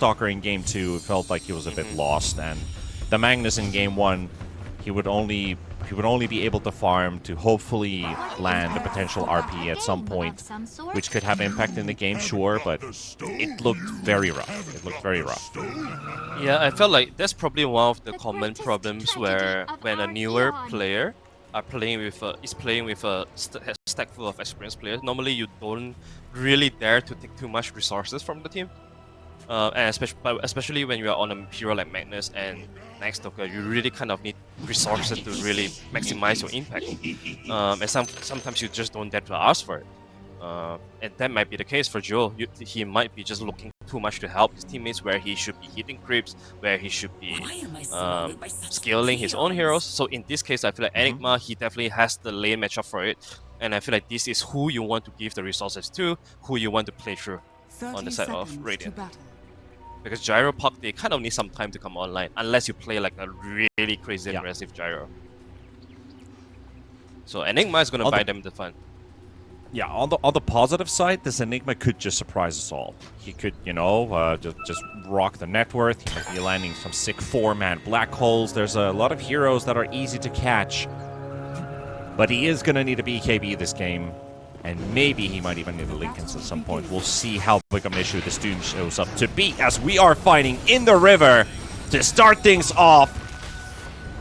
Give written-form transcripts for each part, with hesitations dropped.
Stalker in game 2 felt like he was a bit lost, and the Magnus in game 1, he would only be able to farm to hopefully land a potential RP at some point, which could have impact in the game, sure, but it looked very rough. It looked very rough. Yeah, I felt like that's probably one of the common problems where when a newer player is playing with a stack full of experienced players, normally you don't really dare to take too much resources from the team. And especially when you are on a hero like Magnus and Night Stalker, you really kind of need resources to really maximize your impact. And sometimes you just don't dare to ask for it. And that might be the case for Joe. He might be just looking too much to help his teammates where he should be hitting creeps, where he should be scaling his own heroes. So in this case, I feel like Enigma, he definitely has the lane matchup for it. And I feel like this is who you want to give the resources to, who you want to play through on the side of Radiant. Because Gyro Puck, they kind of need some time to come online, unless you play like a really crazy aggressive Gyro. So Enigma is going to buy them the fun. Yeah, on the positive side, this Enigma could just surprise us all. He could, you know, just rock the net worth. He might be landing some sick 4-man black holes. There's a lot of heroes that are easy to catch. But he is going to need a BKB this game. And maybe he might even need a Linken's at some point. We'll see how big of an issue this Doom shows up to be, as we are fighting in the river to start things off.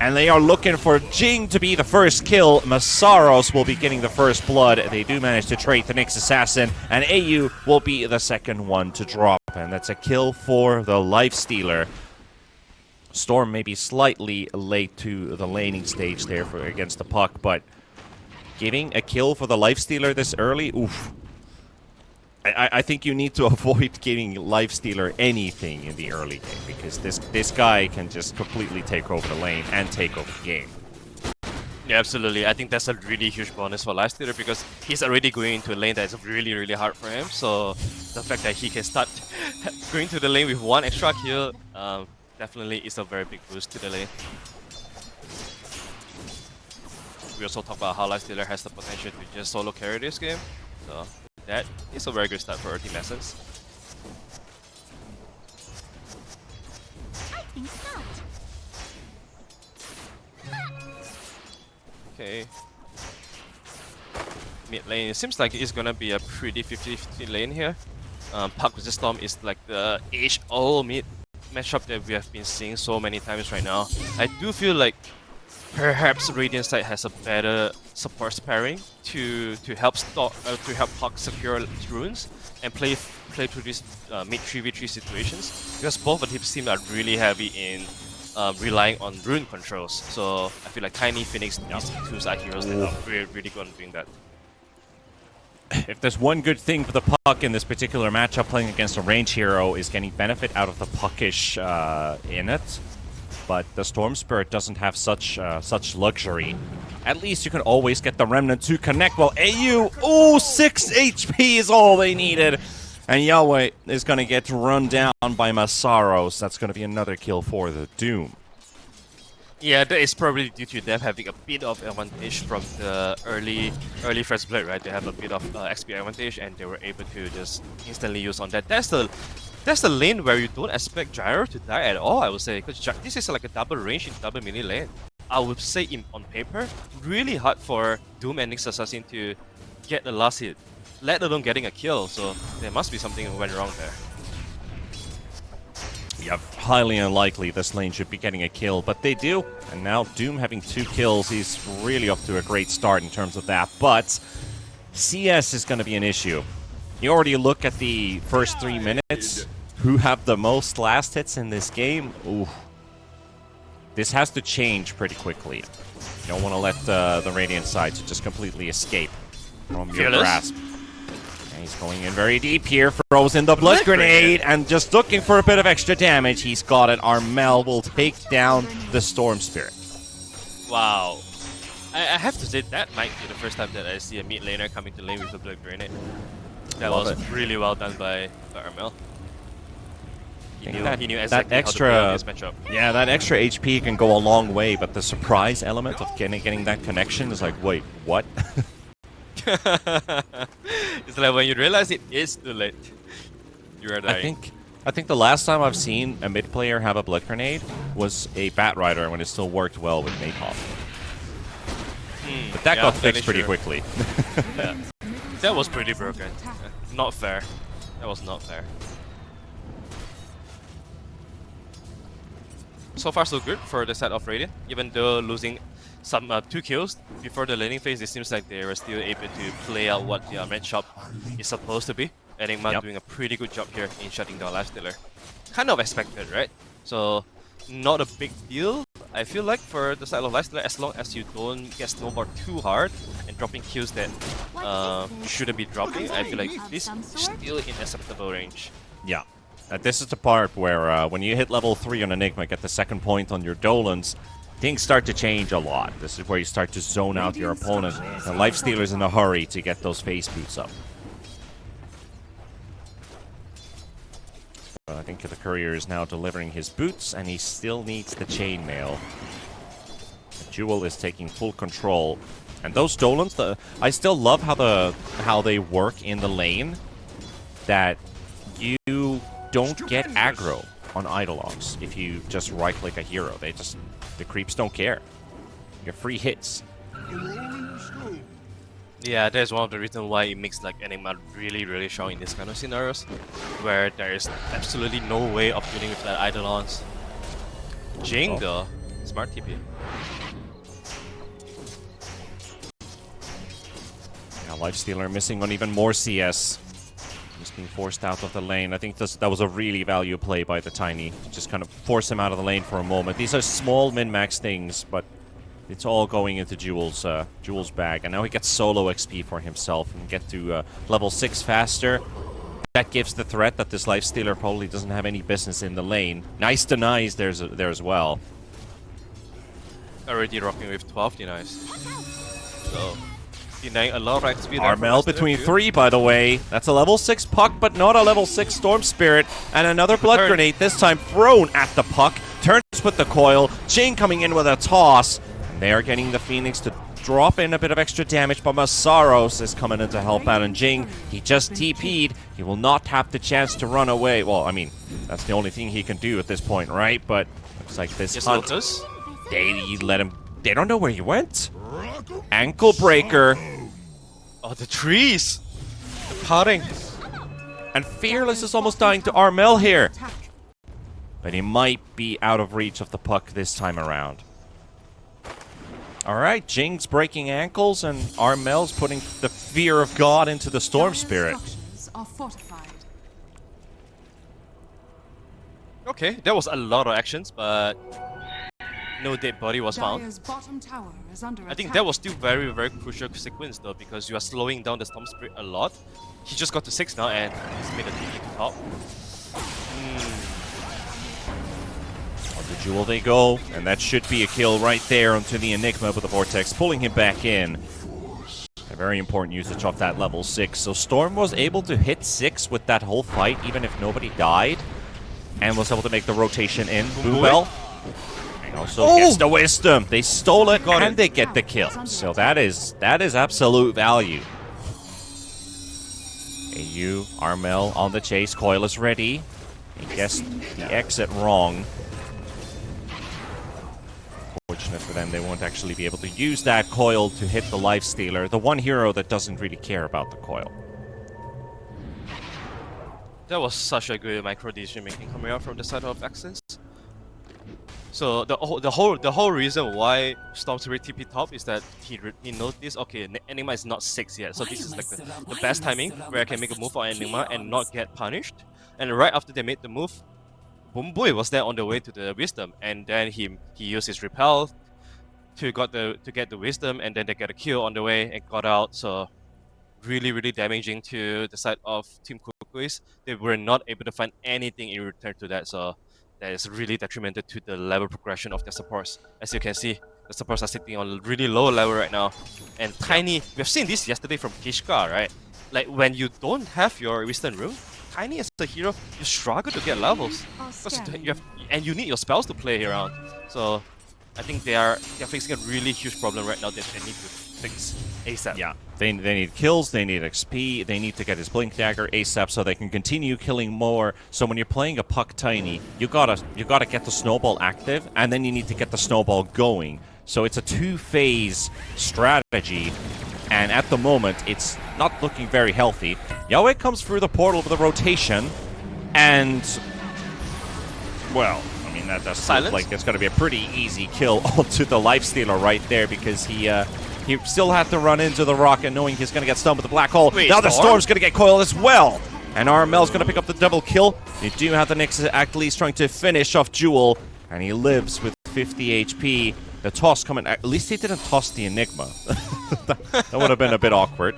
And they are looking for Jing to be the first kill. Masaros will be getting the first blood. They do manage to trade the Nyx Assassin, and AU will be the second one to drop. And that's a kill for the Lifestealer. Storm may be slightly late to the laning stage there against the Puck, but giving a kill for the Lifestealer this early, oof. I think you need to avoid giving Lifestealer anything in the early game, because this guy can just completely take over the lane and take over the game. Yeah, absolutely. I think that's a really huge bonus for Lifestealer, because he's already going into a lane that is really, really hard for him. So the fact that he can start going to the lane with one extra kill definitely is a very big boost to the lane. We also talk about how Lifestealer has the potential to just solo carry this game. So that is a very good start for our Team Essence. I think not. Okay. Mid lane, it seems like it's gonna be a pretty 50-50 lane here. Puck vs Storm is like the age-old mid matchup that we have been seeing so many times right now. I do feel like perhaps Radiant side has a better support pairing to help Puck secure runes and play through these mid 3v3 situations, because both of the teams are really heavy in relying on rune controls. So I feel like Tiny, Phoenix, these two are heroes that are really good at doing that. If there's one good thing for the Puck in this particular matchup, playing against a range hero, is getting benefit out of the Puckish in it. But the Storm Spirit doesn't have such luxury. At least you can always get the Remnant to connect, while AU, 6 HP is all they needed. And Yahweh is going to get run down by Masaros. That's going to be another kill for the Doom. Yeah, that is probably due to them having a bit of advantage from the early first blood, right? They have a bit of XP advantage, and they were able to just instantly use on that. That's the lane where you don't expect Gyro to die at all, I would say, because this is like a double range in double melee lane. I would say on paper, really hard for Doom and Nyx Assassin to get the last hit, let alone getting a kill, so there must be something that went wrong there. Yeah, highly unlikely this lane should be getting a kill, but they do. And now Doom having 2 kills, he's really off to a great start in terms of that, but CS is going to be an issue. You already look at the first 3 minutes, who have the most last hits in this game. Ooh. This has to change pretty quickly. You don't want to let the Radiant side to just completely escape from your grasp. And he's going in very deep here, throws in the blood grenade, and just looking for a bit of extra damage. He's got it. Armel will take down the Storm Spirit. Wow. I have to say, that might be the first time that I see a mid laner coming to lane with a blood grenade. That was really well done by Armel. He knew exactly how to play on this matchup. Yeah, that extra HP can go a long way, but the surprise element of getting that connection is like, wait, what? It's like when you realize it is too late. You are dying. I think the last time I've seen a mid player have a Blood Grenade was a Bat Rider when it still worked well with Napalm. But that got fixed pretty quickly. Yeah. That was pretty broken. Not fair. That was not fair. So far so good for the side of Radiant. Even though losing some 2 kills before the laning phase, it seems like they were still able to play out what their matchup is supposed to be. Enigma doing a pretty good job here in shutting down Lifestealer. Kind of expected, right? So not a big deal, I feel like, for the side of Lifestealer, as long as you don't get snowballed too hard and dropping kills that you shouldn't be dropping. I feel like this is still in acceptable range. Yeah. This is the part where when you hit level 3 on Enigma, get the second point on your Dolans, things start to change a lot. This is where you start to zone out your opponent. And Lifestealer's in a hurry to get those face boots up. I think the courier is now delivering his boots, and he still needs the chainmail. Jewel is taking full control, and those Dolans, I still love how they work in the lane. That you don't get aggro on Eidolons if you just right-click a hero. The creeps don't care. Your free hits. Yeah, that's one of the reasons why it makes like Enigma really strong in this kind of scenarios, where there is absolutely no way of dealing with that Eidolons. Jing though, smart TP. Yeah, Lifestealer missing on even more CS. Just being forced out of the lane. I think that was a really value play by the Tiny. To just kind of force him out of the lane for a moment. These are small min-max things, but it's all going into Jewel's bag. And now he gets solo XP for himself and get to level 6 faster. That gives the threat that this Lifestealer probably doesn't have any business in the lane. Nice denies there as well. Already rocking with 12 denies. So denying a lot of XP. Armel between 3, by the way. That's a level 6 puck, but not a level 6 Storm Spirit. And another Blood Grenade, this time thrown at the puck. Turns with the coil. Jing coming in with a toss. And they are getting the Phoenix to drop in a bit of extra damage, but Masaros is coming in to help out. And Jing, he just TP'd. He will not have the chance to run away. Well, I mean, that's the only thing he can do at this point, right? But looks like this hunt, they let him. They don't know where he went. Ankle breaker. Oh, the trees! The potting! And Fearless is almost dying to Armel here. But he might be out of reach of the puck this time around. Alright, Jing's breaking ankles and Armel's putting the fear of God into the Storm Spirit. Okay, that was a lot of actions, but no dead body was found. I think that was still very crucial sequence though, because you are slowing down the Storm Spirit a lot. He just got to 6 now and he's made a TP to top. On the Jewel they go, and that should be a kill right there onto the Enigma with the Vortex, pulling him back in. A very important usage of that level 6. So Storm was able to hit 6 with that whole fight, even if nobody died, and was able to make the rotation in. Bluebell also gets the wisdom. They stole it and they get the kill. So that is absolute value. AU, Armel on the chase. Coil is ready. He guessed the exit wrong. Fortunate for them, they won't actually be able to use that coil to hit the Lifestealer, the one hero that doesn't really care about the coil. That was such a good micro decision making coming out from the side of Accents. So the whole reason why Storm Spirit TP top is that he noticed, okay, Enigma is not 6 yet, so this is like the best timing where I can make a move on Enigma and not get punished. And right after they made the move, Boomboy was there on the way to the Wisdom, and then he used his repel to get the Wisdom, and then they get a kill on the way and got out. So really damaging to the side of Team Kukuys. They were not able to find anything in return to that. So that is really detrimental to the level progression of their supports. As you can see, the supports are sitting on a really low level right now. And Tiny, we've seen this yesterday from Kishka, right? Like when you don't have your Wisdom Rune, Tiny as a hero, you struggle to get levels. You need your spells to play around. So I think they're facing a really huge problem right now that they need to fix ASAP. Yeah, they need kills, they need XP, they need to get his Blink Dagger ASAP so they can continue killing more. So when you're playing a Puck Tiny, you gotta get the Snowball active, and then you need to get the Snowball going. So it's a two-phase strategy, and at the moment, it's not looking very healthy. Yahweh comes through the portal with a rotation, and, well, I mean, that does look like it's going to be a pretty easy kill onto the Lifestealer right there, because he still had to run into the rocket knowing he's going to get stunned with the black hole. Wait, now the Storm's going to get coiled as well. And Armel's going to pick up the double kill. You do have the Nexus Achilles trying to finish off Jewel, and he lives with 50 HP. The toss coming, at least he didn't toss the Enigma. that would have been a bit awkward.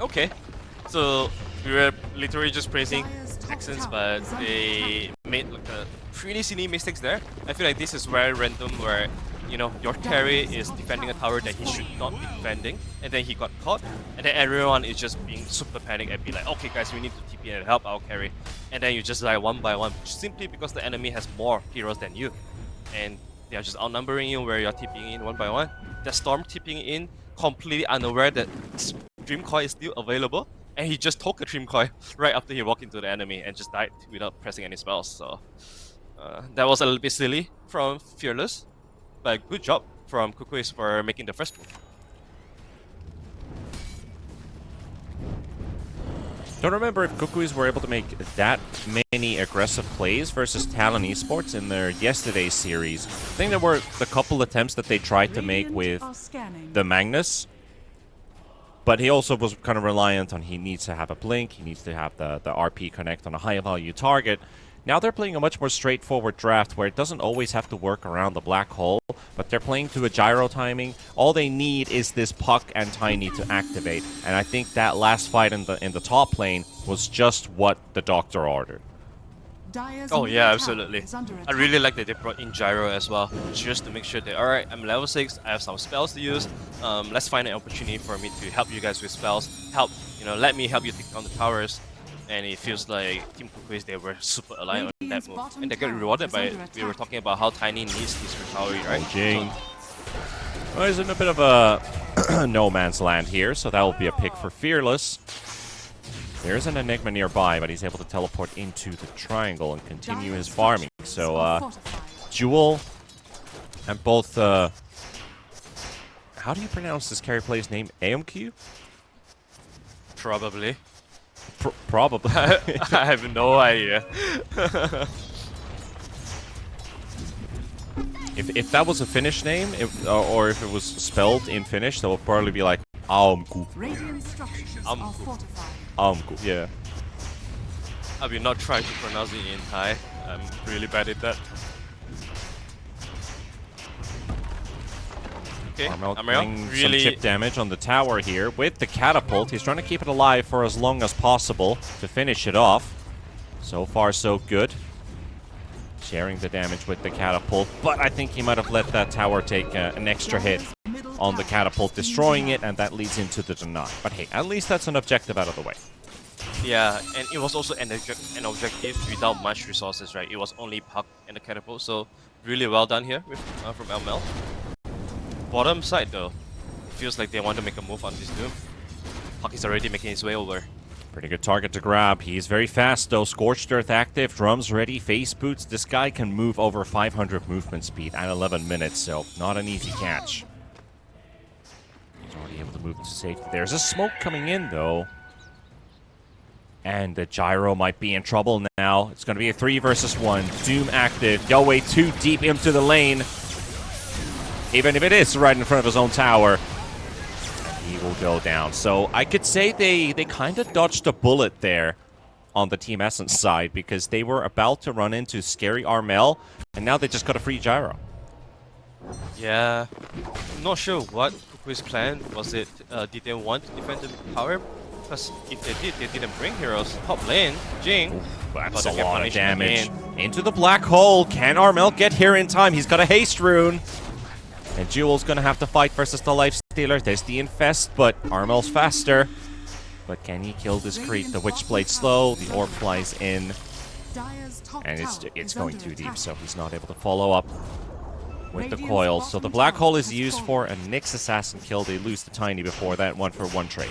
Okay, so we were literally just praising Texans, but they made like a pretty silly mistakes there. I feel like this is very random, where you know your carry is defending a tower that he should not be defending, and then he got caught, and then everyone is just being super panicked and be like, okay guys, we need to TP and help our carry, and then you just die one by one simply because the enemy has more heroes than you, and they are just outnumbering you where you're TPing in one by one. The Storm TPing in completely unaware that Dream Coil is still available, and he just took a Dream Coil right after he walked into the enemy and just died without pressing any spells. So that was a little bit silly from Fearless, but good job from Kukuys for making the first move. Don't remember if Kukuys were able to make that many aggressive plays versus Talon Esports in their yesterday's series. I think there were a couple attempts that they tried to make with the Magnus, but he also was kind of reliant on he needs to have a blink, he needs to have the RP connect on a high value target. Now they're playing a much more straightforward draft where it doesn't always have to work around the black hole, but they're playing to a gyro timing. All they need is this Puck and Tiny to activate, and I think that last fight in the top lane was just what the Doctor ordered. Oh yeah, absolutely. I really like that they brought in Gyro as well, just to make sure that, alright, I'm level 6, I have some spells to use, let's find an opportunity for me to help you guys with spells, let me help you take down the towers. And it feels like Team Kukuys, they were super aligned on that move. And they get rewarded by it. We were talking about how Tiny needs this recovery, right? Jing. Well, he's in a bit of a no man's land here, so that will be a pick for Fearless. There's an Enigma nearby, but he's able to teleport into the triangle and continue his farming. So, Jewel and both, how do you pronounce this carry player's name? AMQ? Probably. Probably. I have no idea. If that was a Finnish name, or if it was spelled in Finnish, that would probably be like Aumku. Aumku, yeah. I will not try to pronounce it in Thai. I'm really bad at that. Okay, Armel getting some chip damage on the tower here with the catapult. He's trying to keep it alive for as long as possible to finish it off. So far, so good. Sharing the damage with the catapult, but I think he might have let that tower take an extra hit on the catapult, destroying it, and that leads into the deny. But hey, at least that's an objective out of the way. Yeah, and it was also an objective without much resources, right? It was only Puck and the catapult, so really well done here with, from Elmel. Bottom side though, it feels like they want to make a move on this Doom. Puck is already making his way over. Pretty good target to grab. He's very fast though. Scorched Earth active, drums ready, face boots. This guy can move over 500 movement speed at 11 minutes, so not an easy catch. He's already able to move to safety. There's a smoke coming in though. And the Gyro might be in trouble now. It's going to be a 3 versus 1. Doom active. Yahweh too deep into the lane. Even if it is right in front of his own tower, he will go down. So I could say they kind of dodged a bullet there on the Team Essence side, because they were about to run into scary Armel, and now they just got a free Gyro. Yeah, I'm not sure what Kukuys' plan was. It did they want to defend the tower? Because if they did, they didn't bring heroes. Top lane, Jing. Ooh, that's a lot of damage. Into the black hole. Can Armel get here in time? He's got a haste rune. And Jewel's gonna have to fight versus the Lifestealer. There's the Infest, but Armel's faster. But can he kill this creep? The Witchblade slow, the Orb flies in. And it's going too deep, so he's not able to follow up with the coil. So the black hole is used for a Nyx assassin kill. They lose the Tiny before that 1-for-1 trade.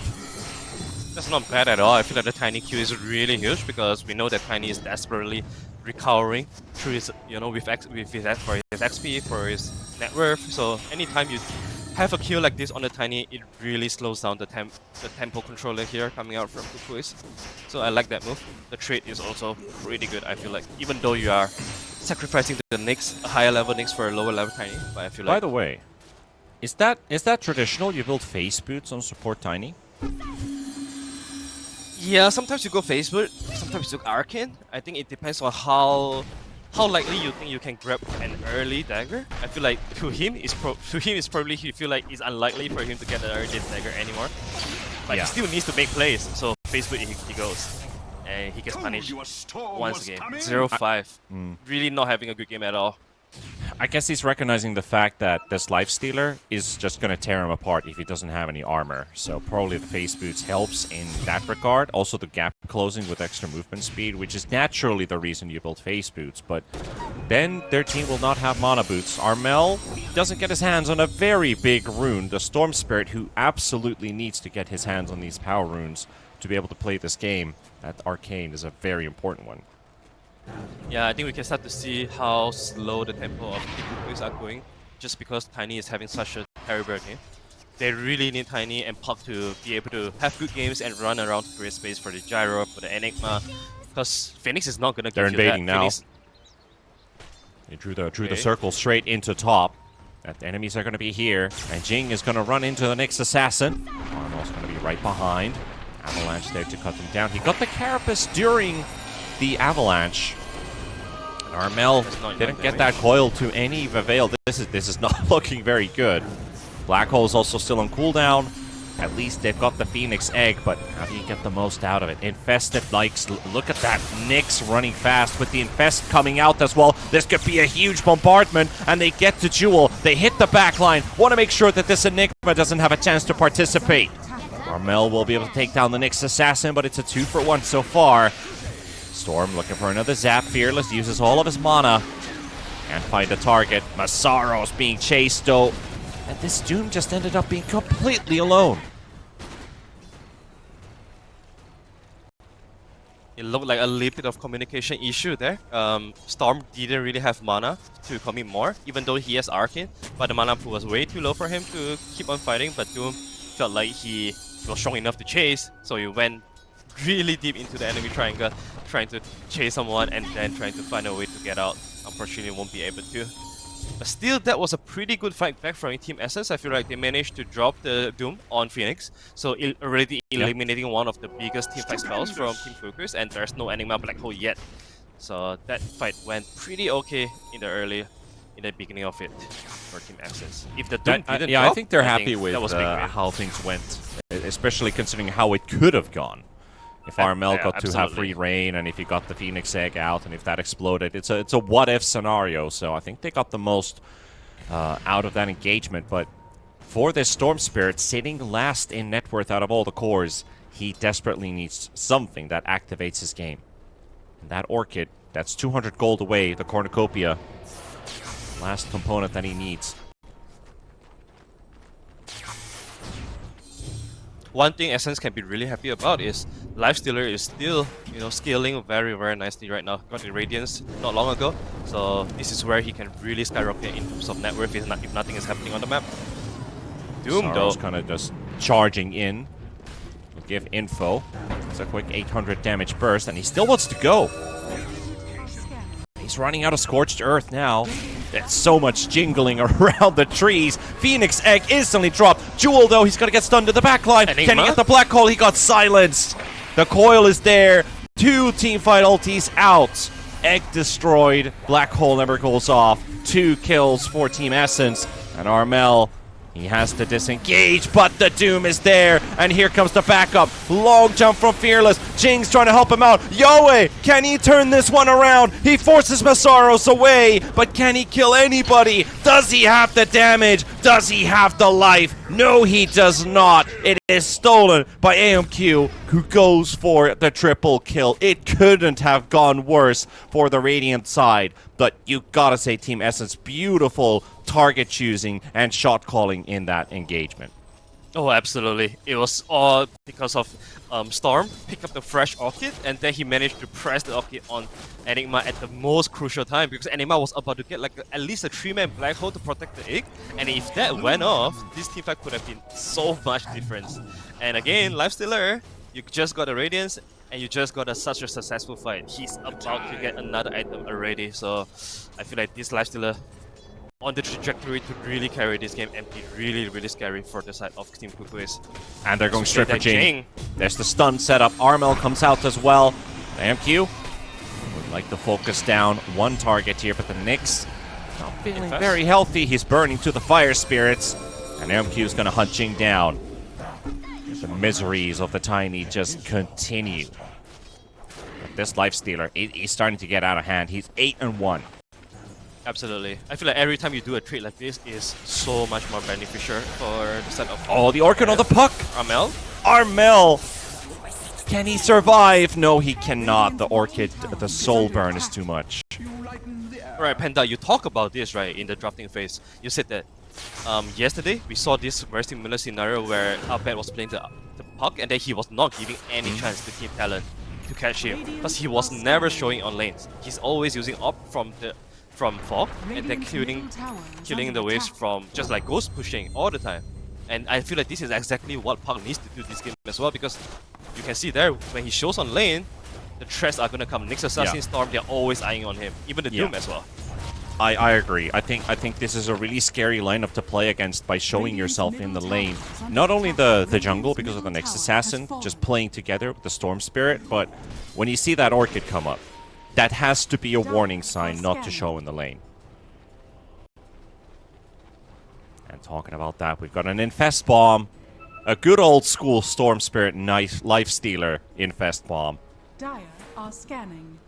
That's not bad at all. I feel like the Tiny Q is really huge because we know that Tiny is desperately recovering through his, with his XP, for his net worth. So anytime you have a kill like this on the Tiny, it really slows down the tempo controller here coming out from Kukuys. So I like that move. The trade is also pretty good, I feel like. Even though you are sacrificing the Nyx, a higher level Nyx for a lower level Tiny, but I feel like... By the way, is that traditional? You build face boots on support Tiny? Yeah, sometimes you go face boot, sometimes you go arcane. I think it depends on how likely you think you can grab an early dagger. I feel like to him is probably he feel like it's unlikely for him to get an early dagger anymore. But he still needs to make plays, so face boot he goes. And he gets punished once again. 0-5. Really not having a good game at all. I guess he's recognizing the fact that this Lifestealer is just going to tear him apart if he doesn't have any armor. So probably the face boots helps in that regard. Also the gap closing with extra movement speed, which is naturally the reason you build face boots. But then their team will not have mana boots. Armel doesn't get his hands on a very big rune, the Storm Spirit, who absolutely needs to get his hands on these power runes to be able to play this game. That Arcane is a very important one. Yeah, I think we can start to see how slow the tempo of the Kukuys are going, just because Tiny is having such a terrible game. They really need Tiny and Puck to be able to have good games and run around to create space for the Gyro, for the Enigma, because Phoenix is not going to give you that. They're invading now. Phoenix... They drew the circle straight into top. That the enemies are going to be here, and Jing is going to run into the Nyx assassin. Arnold's going to be right behind. Avalanche there to cut them down. He got the Carapace during the avalanche. And Armel didn't get that coil to any avail. This is not looking very good. Black Hole's also still on cooldown. At least they've got the Phoenix Egg, but how do you get the most out of it? Infested likes, look at that Nyx running fast with the Infest coming out as well. This could be a huge bombardment, and they get to Jewel. They hit the backline. Want to make sure that this Enigma doesn't have a chance to participate. Armel will be able to take down the Nyx assassin, but it's a 2-for-1 so far. Storm looking for another zap. Fearless uses all of his mana. Can't find a target. Massaro's being chased though. And this Doom just ended up being completely alone. It looked like a little bit of communication issue there. Storm didn't really have mana to commit more, even though he has Arcane. But the mana pool was way too low for him to keep on fighting. But Doom felt like he was strong enough to chase, so he went really deep into the enemy triangle, trying to chase someone and then trying to find a way to get out. Unfortunately, won't be able to. But still, that was a pretty good fight back from Team Essence. I feel like they managed to drop the Doom on Phoenix, so already eliminating one of the biggest team fight spells from Team Kukuys, and there's no Enigma Black Hole yet. So that fight went pretty okay in the beginning of it for Team Essence. If the Doom didn't drop, I think they're happy with how things went, especially considering how it could have gone. If Armel got to have free reign, and if he got the Phoenix Egg out, and if that exploded, it's a what-if scenario. So I think they got the most out of that engagement. But for this Storm Spirit, sitting last in net worth out of all the cores, he desperately needs something that activates his game. And that Orchid, that's 200 gold away, the Cornucopia, last component that he needs. One thing Essence can be really happy about is Lifestealer is still, scaling very, very nicely right now. Got the Radiance not long ago, so this is where he can really skyrocket in terms of net worth if nothing is happening on the map. Doom though, kind of just charging in. We'll give info. It's a quick 800 damage burst, and he still wants to go. He's running out of Scorched Earth now. There's so much jingling around the trees. Phoenix Egg instantly dropped. Jewel, though, he's going to get stunned to the backline. Enigma? Can he get the Black Hole? He got silenced. The coil is there. 2 teamfight ultis out. Egg destroyed. Black Hole never goes off. 2 kills for Team Essence. And Armel, he has to disengage, but the Doom is there. And here comes the backup. Long jump from Fearless. Jing's trying to help him out. Yoe, can he turn this one around? He forces Massaros away, but can he kill anybody? Does he have the damage? Does he have the life? No, he does not. It is stolen by AMQ, who goes for the triple kill. It couldn't have gone worse for the Radiant side, but you gotta say Team Essence, beautiful target choosing and shot calling in that engagement. Oh, absolutely. It was all because of Storm pick up the fresh Orchid, and then he managed to press the Orchid on Enigma at the most crucial time, because Enigma was about to get like at least a 3-man black hole to protect the egg, and if that went off, this teamfight could have been so much difference. And again, Lifestealer, you just got a Radiance, and you just got such a successful fight. He's about to get another item already, so I feel like this Lifestealer on the trajectory to really carry this game and be really, really scary for the side of Team Kukuys. And they're going straight for Jing. There's the stun setup. Armel comes out as well. AMQ would like to focus down one target here, but the Nyx not feeling very healthy. He's burning to the fire spirits, and AMQ is going to hunt Jing down. The miseries of the Tiny just continue. But this Lifestealer, he's starting to get out of hand. He's 8-1. Absolutely. I feel like every time you do a trade like this is so much more beneficial for the side of... Oh, the Orchid on the puck! Armel? Armel! Can he survive? No, he cannot. The Orchid, the soul burn is too much. Right, Panda, you talk about this, right, in the drafting phase. You said that yesterday we saw this very similar scenario where Albert was playing the puck, and then he was not giving any chance to Team Talent to catch him, because he was never showing on lanes. He's always using up from fog, and then killing the waves from just like ghost pushing all the time. And I feel like this is exactly what Puck needs to do this game as well, because you can see there when he shows on lane, the threats are gonna come. Nyx Assassin, Storm, they're always eyeing on him. Even the Doom as well. I agree. I think this is a really scary lineup to play against by showing yourself in the lane. Not only the jungle because of the Nyx Assassin just playing together with the Storm Spirit, but when you see that Orchid come up, that has to be a warning sign not to show in the lane. And talking about that, we've got an Infest Bomb. A good old school Storm Spirit Lifestealer Infest Bomb. Dire are scanning.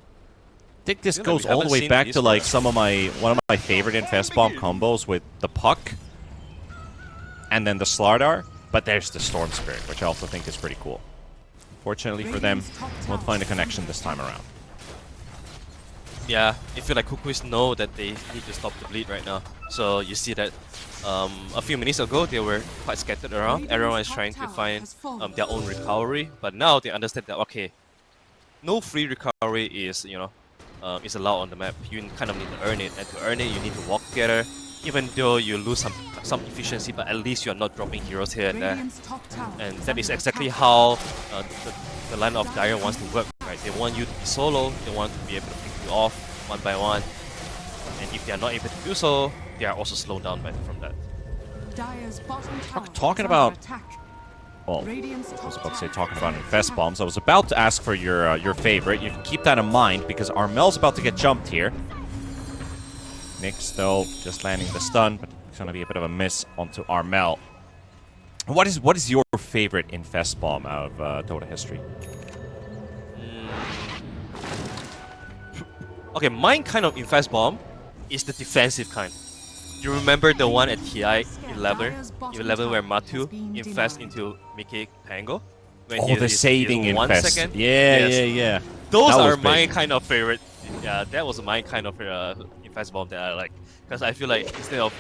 I think this goes all the way back to like one of my favorite Infest Bomb combos with the Puck and then the Slardar. But there's the Storm Spirit, which I also think is pretty cool. Fortunately for them, won't find a connection this time around. Yeah, I feel like Kukuys know that they need to stop the bleed right now. So you see that a few minutes ago they were quite scattered around. Everyone is trying to find their own recovery, but now they understand that okay, no free recovery is is allowed on the map. You kind of need to earn it, and to earn it you need to walk together. Even though you lose some efficiency, but at least you're not dropping heroes here and there. And that is exactly how the line of Dire wants to work. Right? They want you to be solo. They want to be able to pick you off one by one. And if they are not able to do so, they are also slowed down from that. Talking about... Well, I was about to say talking about Infest Bombs. I was about to ask for your favorite. You can keep that in mind because Armel's about to get jumped here. Nyx, though, just landing the stun, but it's going to be a bit of a miss onto Armel. What is your favorite Infest Bomb out of Dota history? Okay, mine kind of Infest Bomb is the defensive kind. You remember the one at TI 11 where Matu infest into Mickey Tango? Oh, the saving infest. Yeah. Those are my kind of favorite. Yeah, that was my kind of Infest Bomb that I like. Because I feel like instead of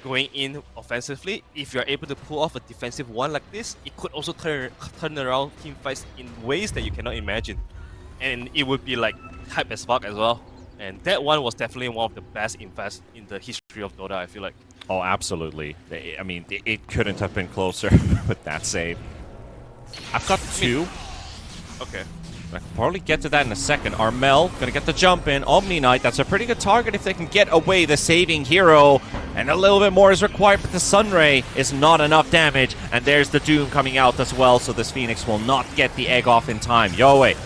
going in offensively, if you're able to pull off a defensive one like this, it could also turn around team fights in ways that you cannot imagine. And it would be like hype as fuck as well. And that one was definitely one of the best infest in the history of Dota, I feel like. Oh, absolutely. I mean, it couldn't have been closer with that save. I've got two. Okay. I can probably get to that in a second. Armel gonna get the jump in. Omni Knight, that's a pretty good target if they can get away the saving hero. And a little bit more is required, but the Sunray is not enough damage. And there's the Doom coming out as well, so this Phoenix will not get the egg off in time. Yoe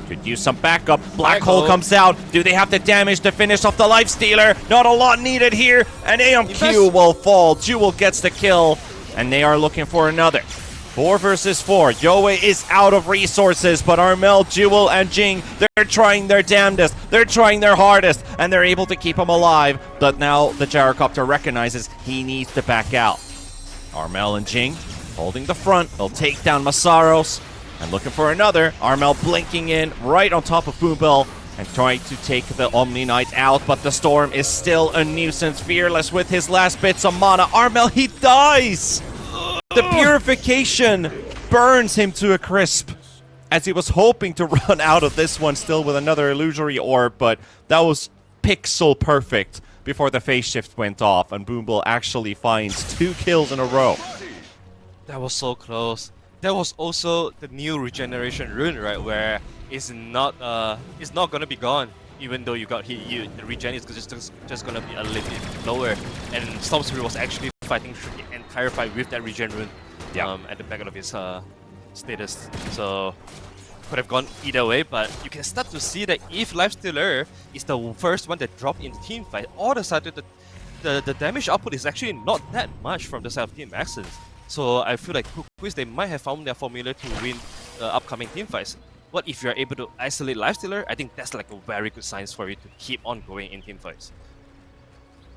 could use some backup. Black Hole comes out. Do they have the damage to finish off the Lifestealer? Not a lot needed here. And AMQ will fall. Jewel gets the kill. And they are looking for another. 4 versus 4. Yoe is out of resources, but Armel, Jewel, and Jing, they're trying their damnedest. They're trying their hardest, and they're able to keep him alive. But now the Gyrocopter recognizes he needs to back out. Armel and Jing holding the front. They'll take down Masaros. And looking for another. Armel blinking in right on top of Boombell and trying to take the Omni Knight out. But the Storm is still a nuisance. Fearless with his last bits of mana. Armel, he dies! The Purification burns him to a crisp. As he was hoping to run out of this one still with another Illusory Orb. But that was pixel perfect before the phase shift went off. And Boombell actually finds 2 kills in a row. That was so close. There was also the new regeneration rune, right, where it's not gonna be gone, even though you got hit. The regen is just gonna be a little bit lower. And Storm Spirit was actually fighting through the entire fight with that regen rune, at the back of his status. So could have gone either way, but you can start to see that if Lifestealer is the first one that dropped in the team fight, all of a sudden the damage output is actually not that much from the side of Team Maxes. So I feel like Kukuys, they might have found their formula to win the upcoming team fights. What if you're able to isolate Lifestealer? I think that's like a very good sign for you to keep on going in team fights.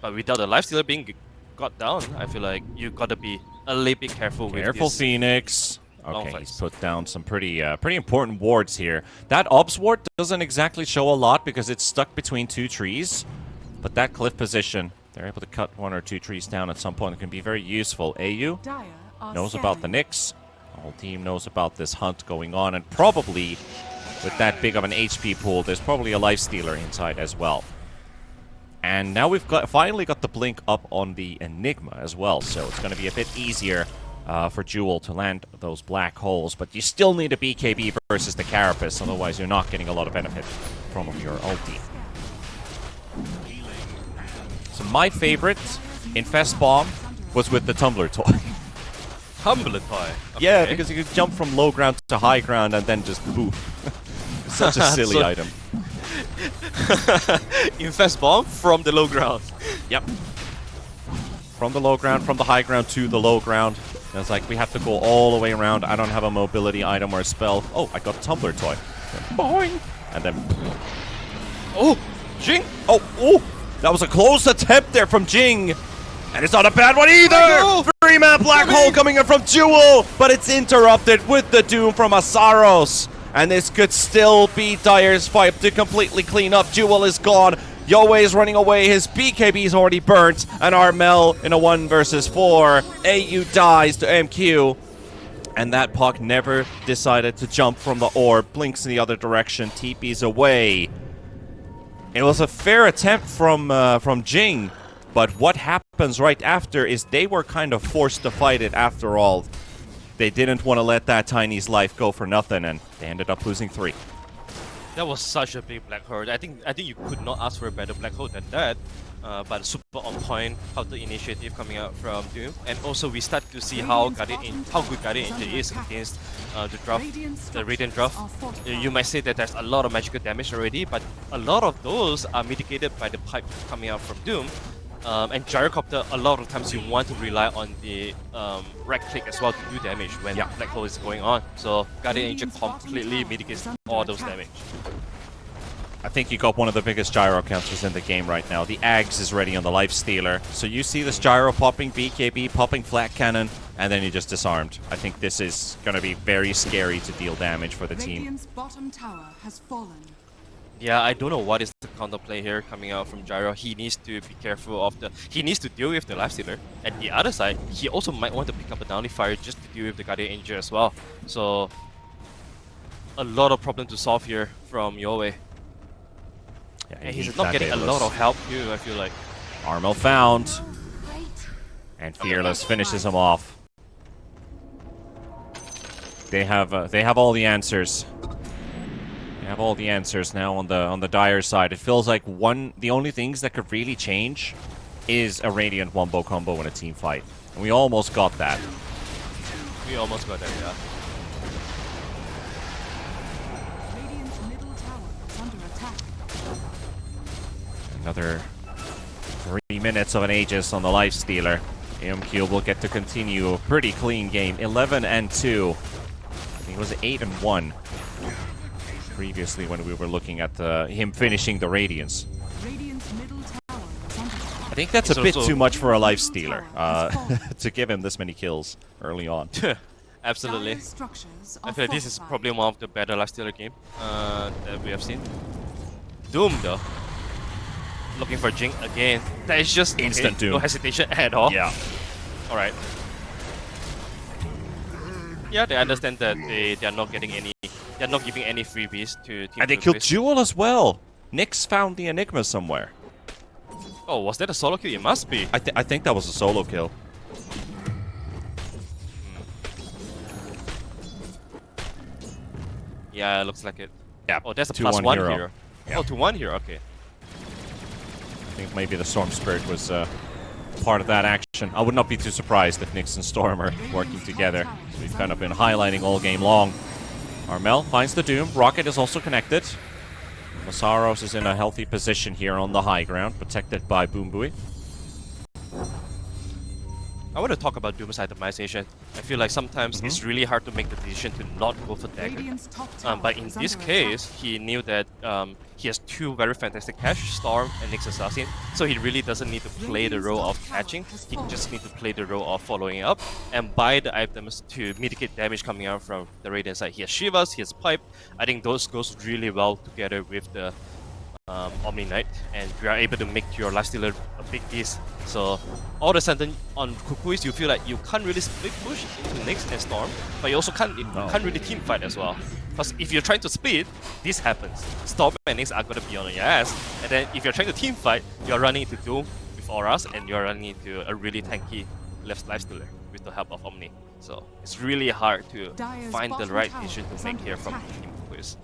But without the Lifestealer being got down, I feel like you gotta be a little bit careful with this. Phoenix. Okay, he's put down some pretty important wards here. That Obs ward doesn't exactly show a lot because it's stuck between 2 trees. But that cliff position, they're able to cut 1 or 2 trees down at some point. It can be very useful. AU knows about the Nyx. The whole team knows about this hunt going on. And probably, with that big of an HP pool, there's probably a Lifestealer inside as well. And now we've finally got the blink up on the Enigma as well. So it's going to be a bit easier for Jewel to land those black holes. But you still need a BKB versus the Carapace. Otherwise, you're not getting a lot of benefit from your ulti. So my favorite Infest Bomb was with the Tumbler toy. Tumbler toy? Okay. Yeah, because you could jump from low ground to high ground and then just poof. Such a silly item. Infest Bomb from the low ground. Yep. From the low ground, from the high ground to the low ground. And it's like, we have to go all the way around. I don't have a mobility item or a spell. Oh, I got a Tumbler toy. Boing! And then... Oh! Jing! Oh! That was a close attempt there from Jing. And it's not a bad one either! 3-man black hole coming in from Jewel, but it's interrupted with the Doom from Masaros. And this could still be Dire's fight to completely clean up. Jewel is gone. Yowie is running away. His BKB is already burnt. And Armel in a 1 versus 4. AU dies to MQ. And that puck never decided to jump from the orb. Blinks in the other direction. TP's away. It was a fair attempt from Jing, but what happens right after is they were kind of forced to fight it after all. They didn't want to let that Tiny's life go for nothing, and they ended up losing 3. That was such a big black hole. I think you could not ask for a better black hole than that. But super on point counter initiative coming out from Doom, and also we start to see how good Guardian Angel is against the Radiant Draft. You might say that there's a lot of magical damage already, but a lot of those are mitigated by the pipe coming out from Doom. And Gyrocopter, a lot of times you want to rely on the right click as well to do damage when black hole is going on. So Guardian Angel completely mitigates all those damage. I think you got one of the biggest gyro counters in the game right now. The Ags is ready on the Lifestealer. So you see this gyro popping BKB, popping flat cannon, and then you just disarmed. I think this is going to be very scary to deal damage for the team. Radiant's bottom tower has fallen. Yeah, I don't know what is the counterplay here coming out from Gyro. He needs to be careful of he needs to deal with the Lifestealer. At the other side, he also might want to pick up a Downifier just to deal with the Guardian Angel as well. So, a lot of problem to solve here from Yowie. Yeah, and he's not getting a lot of help too, I feel like. Armel found. And Fearless finishes him off. They have all the answers. They have all the answers now on the Dire side. It feels like the only things that could really change is a Radiant wombo combo in a team fight. And we almost got that. We almost got that, yeah. Radiant's middle tower is under attack. Another 3 minutes of an Aegis on the Lifestealer. MQ will get to continue a pretty clean game. 11-2. I think it was 8-1 previously when we were looking at him finishing the Radiance. Radiant's middle tower is under attack. I think that's It's a bit also- too much for a life stealer to give him this many kills early on. Absolutely. Dire structures I are feel like this is fortified. probably one of the better lifestealer game that we have seen. Doom though. Looking for Jing again. That is just Instant okay, Doom. No hesitation at all. Yeah. Alright. Yeah, they understand that they are not getting any, they're not giving any freebies to Team And they killed Kukuys. Jewel as well. Nyx found the Enigma somewhere. Oh, was that a solo kill? It must be. I think that was a solo kill. Yeah, it looks like it. Yeah. Oh, that's a 2-1 +1 hero. hero. Yeah. Oh, 2-1 hero, okay. I think maybe the Storm Spirit was part of that action. I would not be too surprised if Nyx and Storm are working together. So we've kind of been highlighting all game long. Armel finds the Doom. Rocket is also connected. Masaros is in a healthy position here on the high ground, protected by Boom Bui. I want to talk about Doom's itemization. I feel like sometimes it's really hard to make the decision to not go for dagger. Radiant's top tower But in is this under case, attack. he knew that he has two very fantastic cash, Storm and Nyx Assassin, so he really doesn't need to play the role of catching, he just needs to play the role of following up and buy the items to mitigate damage coming out from the Radiant side. He has Shivas, he has Pipe. I think those goes really well together with the Omni Knight, and you are able to make your lifestealer a big beast. So all of a sudden on Kukuys, you feel like you can't really split push into Nyx and Storm, but you also can't really team fight as well. Because if you're trying to split, this happens. Storm and Nyx are gonna be on your ass, and then if you're trying to team fight, you're running into Doom with auras, and you're running into a really tanky lifestealer with the help of Omni. So it's really hard to Dire's find the bottom right tower decision is to make under here from attack. Team Kukuys.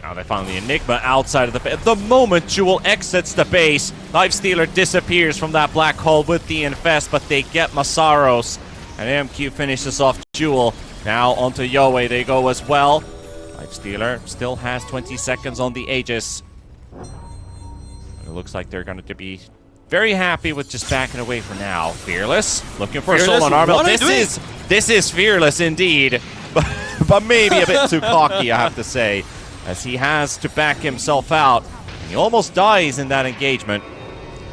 Now they found the Enigma outside of the base. The moment Jewel exits the base, Lifestealer disappears from that black hole with the Infest, but they get Masaros. And AMQ finishes off Jewel. Now onto Yowie they go as well. Lifestealer still has 20 seconds on the Aegis. And it looks like they're going to be very happy with just backing away for now. Fearless, looking for a soul on Armel. what are you doing? This is Fearless indeed, but maybe a bit too cocky, I have to say, as he has to back himself out. And he almost dies in that engagement.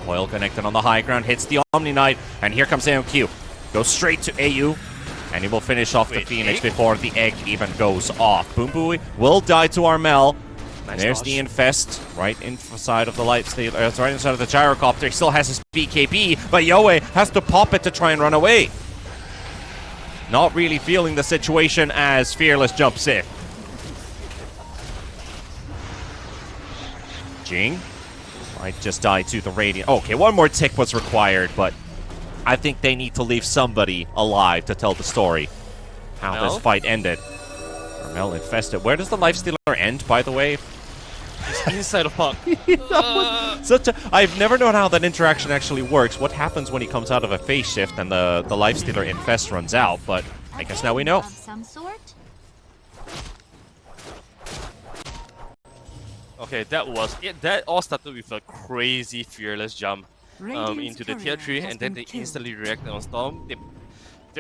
Coil connected on the high ground, hits the Omni Knight, and here comes AMQ. Goes straight to AU, and he will finish off the Phoenix before the egg even goes off. Boom Bui will die to Armel. And there's the Infest right inside of the Lifestealer, right inside of the Gyrocopter. He still has his BKB, but Yowie has to pop it to try and run away. Not really feeling the situation as Fearless jumps in. Jing might just die to the Radiant. Okay, one more tick was required, but I think they need to leave somebody alive to tell the story. How this fight ended. Armel infested. Where does the Lifestealer end, by the way? It's inside of Puck. I've never known how that interaction actually works. What happens when he comes out of a phase shift and the Lifestealer infest runs out, but I guess now we know. Of some sort? Okay, that was it. That all started with a crazy Fearless jump Radiant's into the tier courier 3, has and then been they killed. instantly reacted on Storm.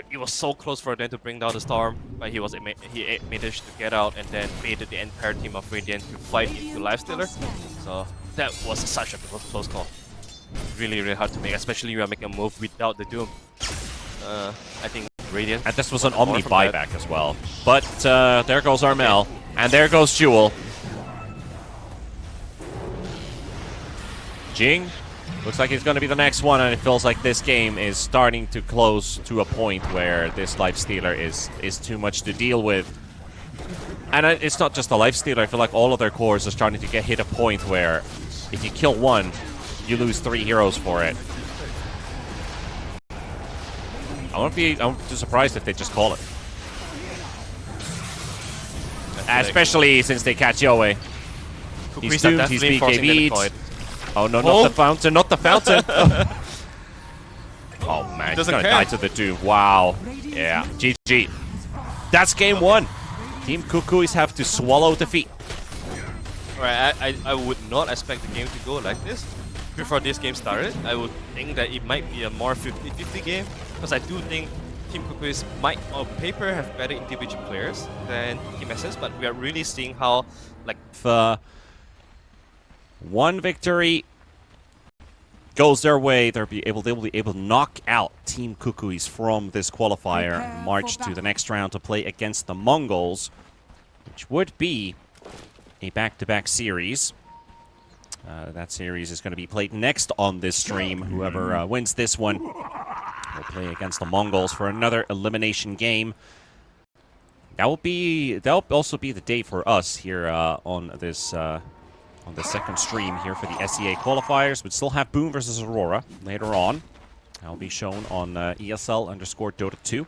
It was so close for them to bring down the Storm, but he managed to get out and then baited the entire team of Radiant to fight into Lifestealer. So that was such a close call. Really, really hard to make, especially when you are making a move without the Doom. I think Radiant. And this was an more Omni from that. buyback as well. But there goes Armel, and there goes Jewel. Jing looks like he's going to be the next one, and it feels like this game is starting to close to a point where this Lifestealer is too much to deal with. And it's not just the Lifestealer, I feel like all of their cores are starting to hit a point where if you kill one, you lose 3 heroes for it. I won't be surprised if they just call it. Especially since they catch Yowie. He's Kukuys are doomed, he's definitely forcing them to BKB'd. fight. Oh no, not the fountain, not the fountain! Oh man, he's Doesn't gonna care. die to the Doom. Wow. Yeah, GG. That's game 1. Team Kukuys have to swallow defeat. Alright, I would not expect the game to go like this. Before this game started, I would think that it might be a more 50-50 game, because I do think Team Kukuys might, on paper, have better individual players than Team SS, but we are really seeing how, like, One victory goes their way, they will be able to knock out Team Kukuys from this qualifier and march to the next round to play against the Mongols, which would be a back-to-back series. That series is going to be played next on this stream. Whoever wins this one will play against the Mongols for another elimination game. That'll also be the day for us here on the second stream here for the SEA qualifiers. We'd still have Boom versus Aurora later on. That'll be shown on ESL_Dota2.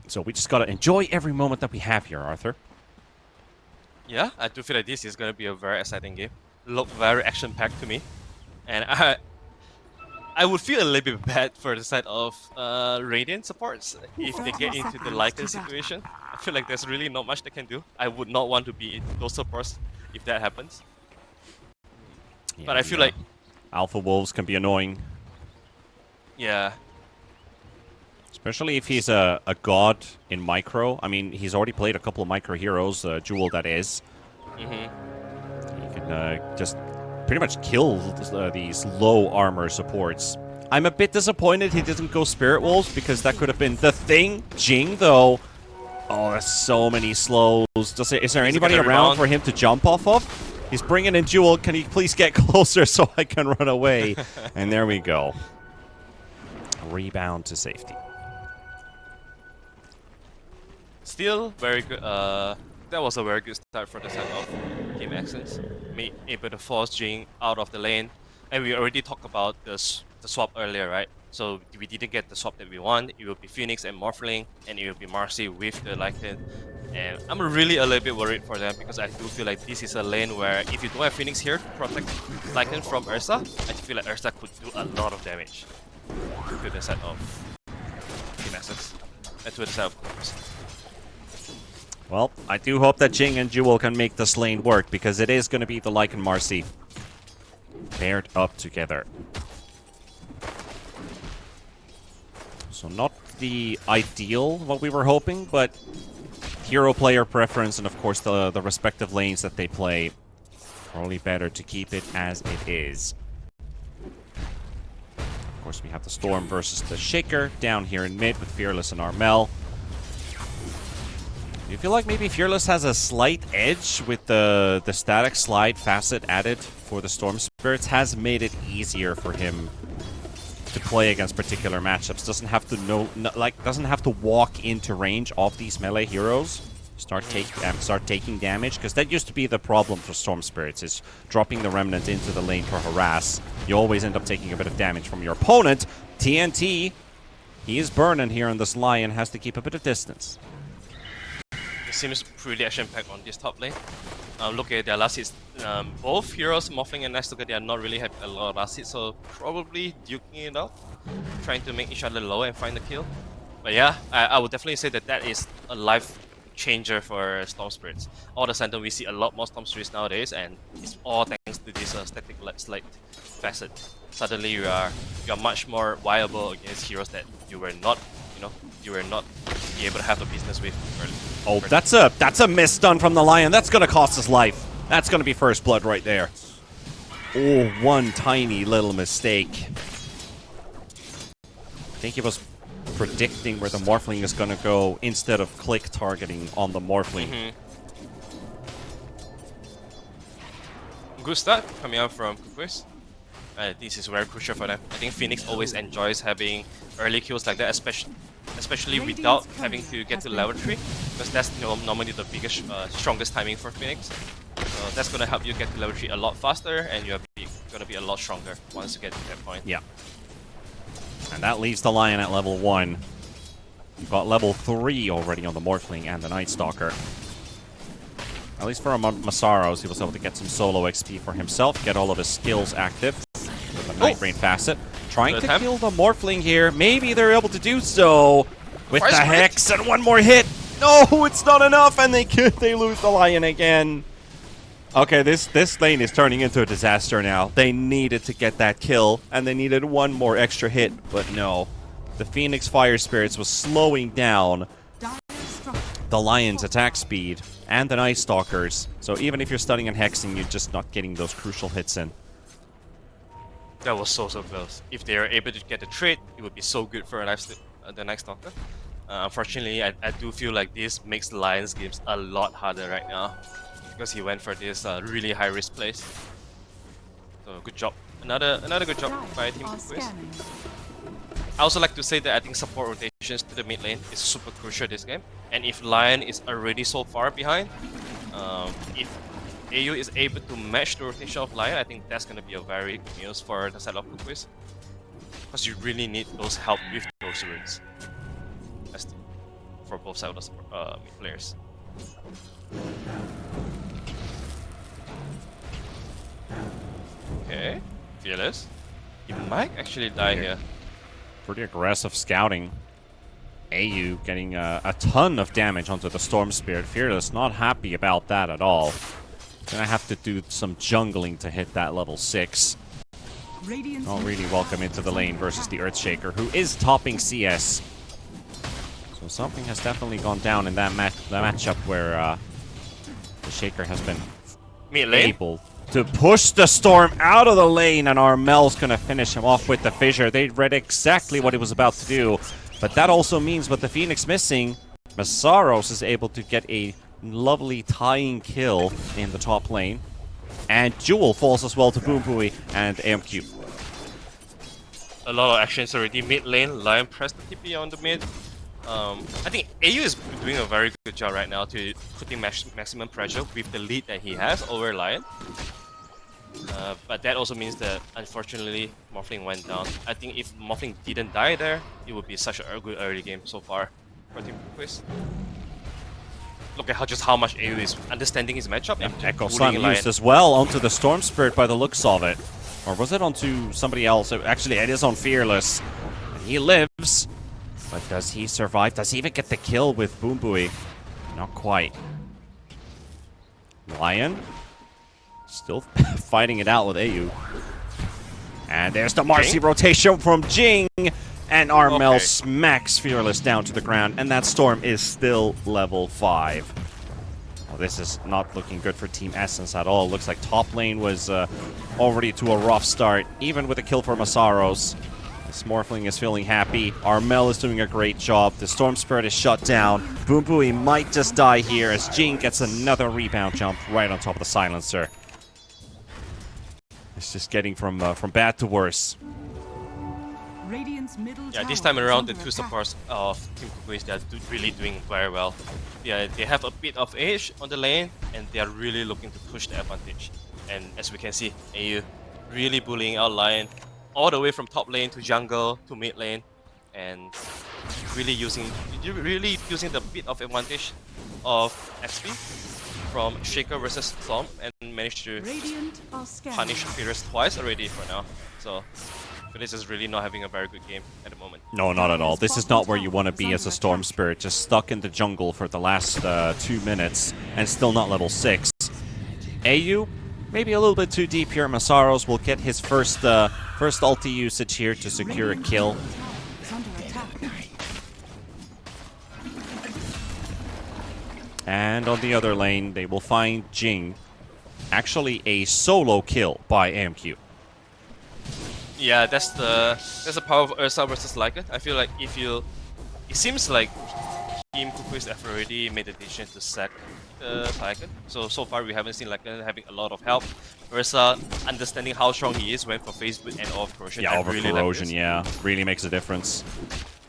So we just gotta enjoy every moment that we have here, Arthur. Yeah, I do feel like this is going to be a very exciting game. Look very action-packed to me. And I would feel a little bit bad for the side of Radiant supports if they get into the Lycan situation. I feel like there's really not much they can do. I would not want to be in those supports if that happens. Yeah, but I feel like... Alpha Wolves can be annoying. Yeah. Especially if he's a god in micro. I mean, he's already played a couple of micro heroes, Jewel that is. Mm-hmm. He can just pretty much kill these low armor supports. I'm a bit disappointed he didn't go Spirit Wolves because that could have been the thing. Jing, though. Oh, there's so many slows. Is there anybody around for him to jump off of? He's bringing in Jewel. Can he please get closer so I can run away? And there we go. Rebound to safety. Still very good. That was a very good start for the side of Team Accents. Able to force Jing out of the lane. And we already talked about the swap earlier, right? So we didn't get the swap that we want. It will be Phoenix and Morphling, and it will be Marcy with the Lycan. And I'm really a little bit worried for them because I do feel like this is a lane where if you don't have Phoenix here to protect Lycan from Ursa, I feel like Ursa could do a lot of damage to the side of Team Accents. And to the side of Kukuys. Well, I do hope that Jing and Jewel can make this lane work, because it is going to be the Lycan Marcy paired up together. So not the ideal, what we were hoping, but hero player preference and of course the respective lanes that they play, probably better to keep it as it is. Of course, we have the Storm versus the Shaker down here in mid with Fearless and Armel. Do you feel like maybe Fearless has a slight edge with the static slide facet added for the Storm Spirits? Has made it easier for him to play against particular matchups. Doesn't have to doesn't have to walk into range of these melee heroes. Start taking damage, because that used to be the problem for Storm Spirits, is dropping the Remnant into the lane for harass. You always end up taking a bit of damage from your opponent. TNT, he is burning here on this Lion, has to keep a bit of distance. It seems pretty action-packed on this top lane. Look at their last hits. Both heroes, Morphling and Nestuka, they are not really having a lot of last hits, so probably duking it out, trying to make each other low and find the kill. But yeah, I would definitely say that is a life changer for Storm Spirits. All of a sudden, we see a lot more Storm Spirits nowadays, and it's all thanks to this static slide facet. Suddenly, you are much more viable against heroes that you were not be able to have a business with early. Oh, that's a misstun from the Lion. That's gonna cost us life. That's gonna be first blood right there. Oh, one tiny little mistake. I think he was predicting where the Morphling is gonna go instead of click targeting on the Morphling. Good start coming out from Kukuys. This is very crucial for them. I think Phoenix always enjoys having early kills like that, especially without having to get to level 3, because that's normally the biggest, strongest timing for Phoenix. So that's going to help you get to level 3 a lot faster, and you're going to be a lot stronger once you get to that point. Yeah. And that leaves the Lion at level 1. We've got level 3 already on the Morphling and the Night Stalker. At least for Masaros, he was able to get some solo XP for himself, get all of his skills active with the Night Rain facet. Trying to kill the Morphling here. Maybe they're able to do so with the Hex and one more hit. No, it's not enough, and they lose the Lion again. Okay, this lane is turning into a disaster now. They needed to get that kill, and they needed one more extra hit, but no. The Phoenix Fire Spirits was slowing down the Lion's attack speed and the Night Stalkers. So even if you're stunning and hexing, you're just not getting those crucial hits in. That was so close. If they are able to get the trade, it would be so good for the Night Stalker. Unfortunately, I do feel like this makes Lion's games a lot harder right now because he went for this really high risk plays. So good job. Another good job by Team Kukuys. I also like to say that I think support rotations to the mid lane is super crucial this game. And if Lion is already so far behind, if AU is able to match the rotation of Lion, I think that's going to be a very good news for the side of Kukuys. Because you really need those help with those runes. For both sides of the mid players. Okay, Fearless. He might actually die here. Pretty aggressive scouting. AU getting a ton of damage onto the Storm Spirit. Fearless not happy about that at all. Gonna have to do some jungling to hit that level 6. Not really welcome into the lane versus the Earthshaker, who is topping CS. So something has definitely gone down in that matchup where the Shaker has been able to push the Storm out of the lane, and Armel's gonna finish him off with the Fissure. They read exactly what he was about to do, but that also means with the Phoenix missing, Masaros is able to get a lovely tying kill in the top lane. And Jewel falls as well to Boom Booey and AMQ. A lot of actions already. Mid lane, Lion pressed the TP on the mid. I think AU is doing a very good job right now to putting maximum pressure with the lead that he has over Lion. But that also means that, unfortunately, Morphling went down. I think if Morphling didn't die there, it would be such a good early game so far for Team Kukuys. Look at how much AU is understanding his matchup. And Echo Sun used as well onto the Storm Spirit by the looks of it. Or was it onto somebody else? Actually, it is on Fearless. And he lives. But does he survive? Does he even get the kill with Boom Booey? Not quite. Lion still fighting it out with AU. And there's the Marcy rotation from Jing. And Armel smacks Fearless down to the ground. And that Storm is still level 5. Well, this is not looking good for Team Essence at all. Looks like top lane was already to a rough start. Even with a kill for Masaros. This Morphling is feeling happy. Armel is doing a great job. The Storm Spirit is shut down. Boom Booey might just die here as Jing gets another rebound jump right on top of the Silencer. It's just getting from bad to worse. Yeah, this time around, the two supports of Team Kukuys, they are really doing very well. Yeah, they have a bit of edge on the lane, and they are really looking to push the advantage. And as we can see, AU really bullying out Lion all the way from top lane to jungle to mid lane, and really using the bit of advantage of XP from Shaker versus Storm, and managed to punish Fierce twice already for now. So this is really not having a very good game at the moment. No, not at all. This is not where you want to be as a Storm Spirit, just stuck in the jungle for the last 2 minutes and still not level 6. AU, maybe a little bit too deep here. Masaros will get his first ulti usage here to secure a kill. And on the other lane, they will find Jing. Actually, a solo kill by AMQ. Yeah, that's the power of Ursa versus Lycan. I feel like it seems like Team Kukuys have already made the decision to sack Lycan. So far we haven't seen Lycan having a lot of help. Ursa understanding how strong he is, went for phase boot and off corrosion. Yeah, over corrosion, yeah, really makes a difference.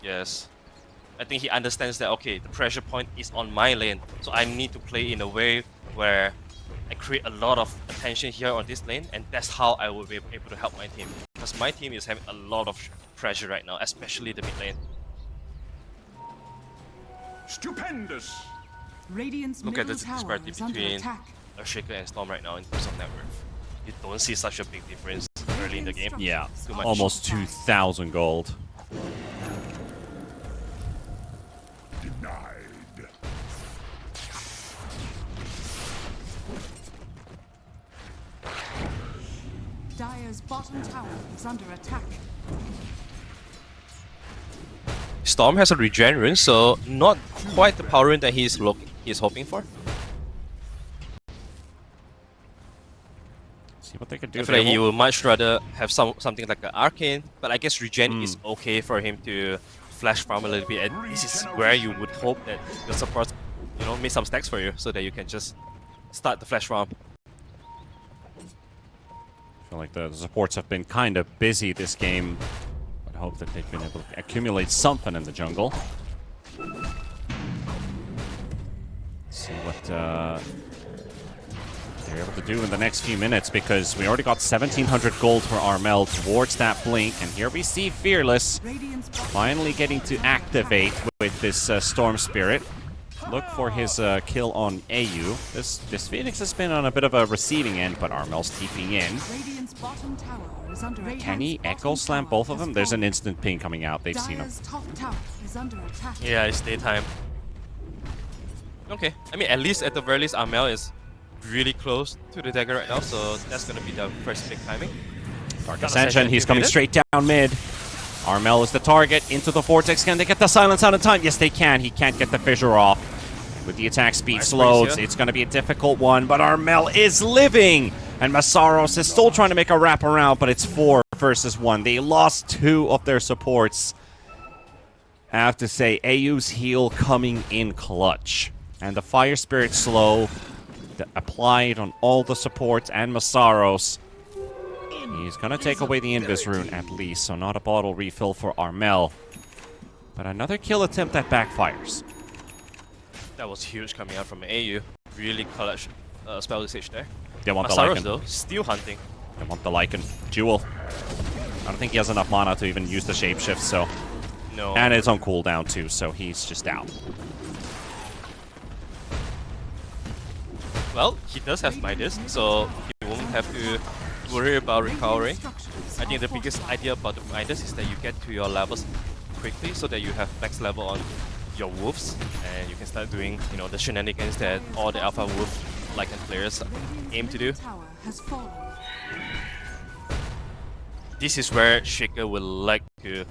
Yes, I think he understands that, okay, the pressure point is on my lane, so I need to play in a way where I create a lot of attention here on this lane, and that's how I will be able to help my team. Because my team is having a lot of pressure right now, especially the mid lane. Stupendous. Look at the disparity between Shaker and Storm right now in terms of net worth. You don't see such a big difference early in the game. Yeah, almost 2,000 gold. Dire's bottom tower is under attack. Storm has a regen rune, so not quite the power rune that he's hoping for. See what they can do. I feel like he would much rather have something like an arcane, but I guess regen is okay for him to flash farm a little bit, and this is where you would hope that your supports, you know, make some stacks for you so that you can just start the flash farm. I feel like the supports have been kind of busy this game, but I hope that they've been able to accumulate something in the jungle. See what they're able to do in the next few minutes, because we already got 1,700 gold for Armel towards that blink, and here we see Fearless finally getting to activate with this Storm Spirit. Look for his kill on AU. This Phoenix has been on a bit of a receiving end, but Armel's TPing in. Can he Echo Slam both of them? There's an instant ping coming out. They've seen him. Yeah, it's daytime. Okay, I mean, at least at the very least, Armel is really close to the dagger right now, so that's gonna be the first big timing. Dark Ascension, he's coming straight down mid. Armel is the target, into the Vortex. Can they get the silence out in time? Yes, they can. He can't get the fissure off. With the attack speed slowed, it's going to be a difficult one, but Armel is living! And Masaros is still trying to make a wrap around, but it's 4 versus 1. They lost 2 of their supports. I have to say, AU's heal coming in clutch. And the Fire Spirit slow applied on all the supports and Masaros. He's going to take away the Invis rune at least, so not a bottle refill for Armel. But another kill attempt that backfires. That was huge coming out from AU. Really clutch spell usage there. They want the Masaros Lycan. though, still hunting. They want the Lycan. Jewel. I don't think he has enough mana to even use the shapeshift, so... No. And it's on cooldown too, so he's just out. Well, he does have Midas, so he won't have to worry about recovering. I think the biggest idea about the Midas is that you get to your levels quickly so that you have max level on your wolves, and you can start doing, you know, the shenanigans that all the alpha wolf Lycan players aim to do. This is where Shaker would like to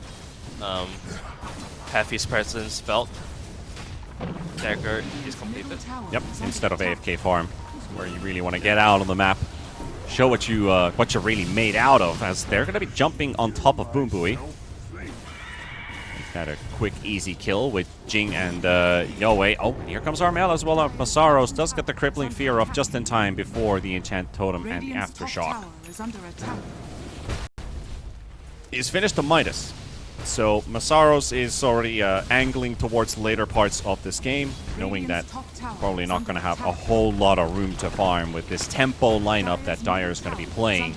have his presence felt. Dagger is completed. Yep, instead of AFK farm, where you really want to get out on the map, show what you're really made out of, as they're going to be jumping on top of Boom Buoy. Got a quick, easy kill with Jing and Yoei. Oh, here comes Armel as well. Masaros does get the crippling fear off just in time before the enchant totem and the aftershock. He's finished the Midas. So Masaros is already angling towards later parts of this game, knowing that probably not going to have a whole lot of room to farm with this tempo lineup that Dire is going to be playing.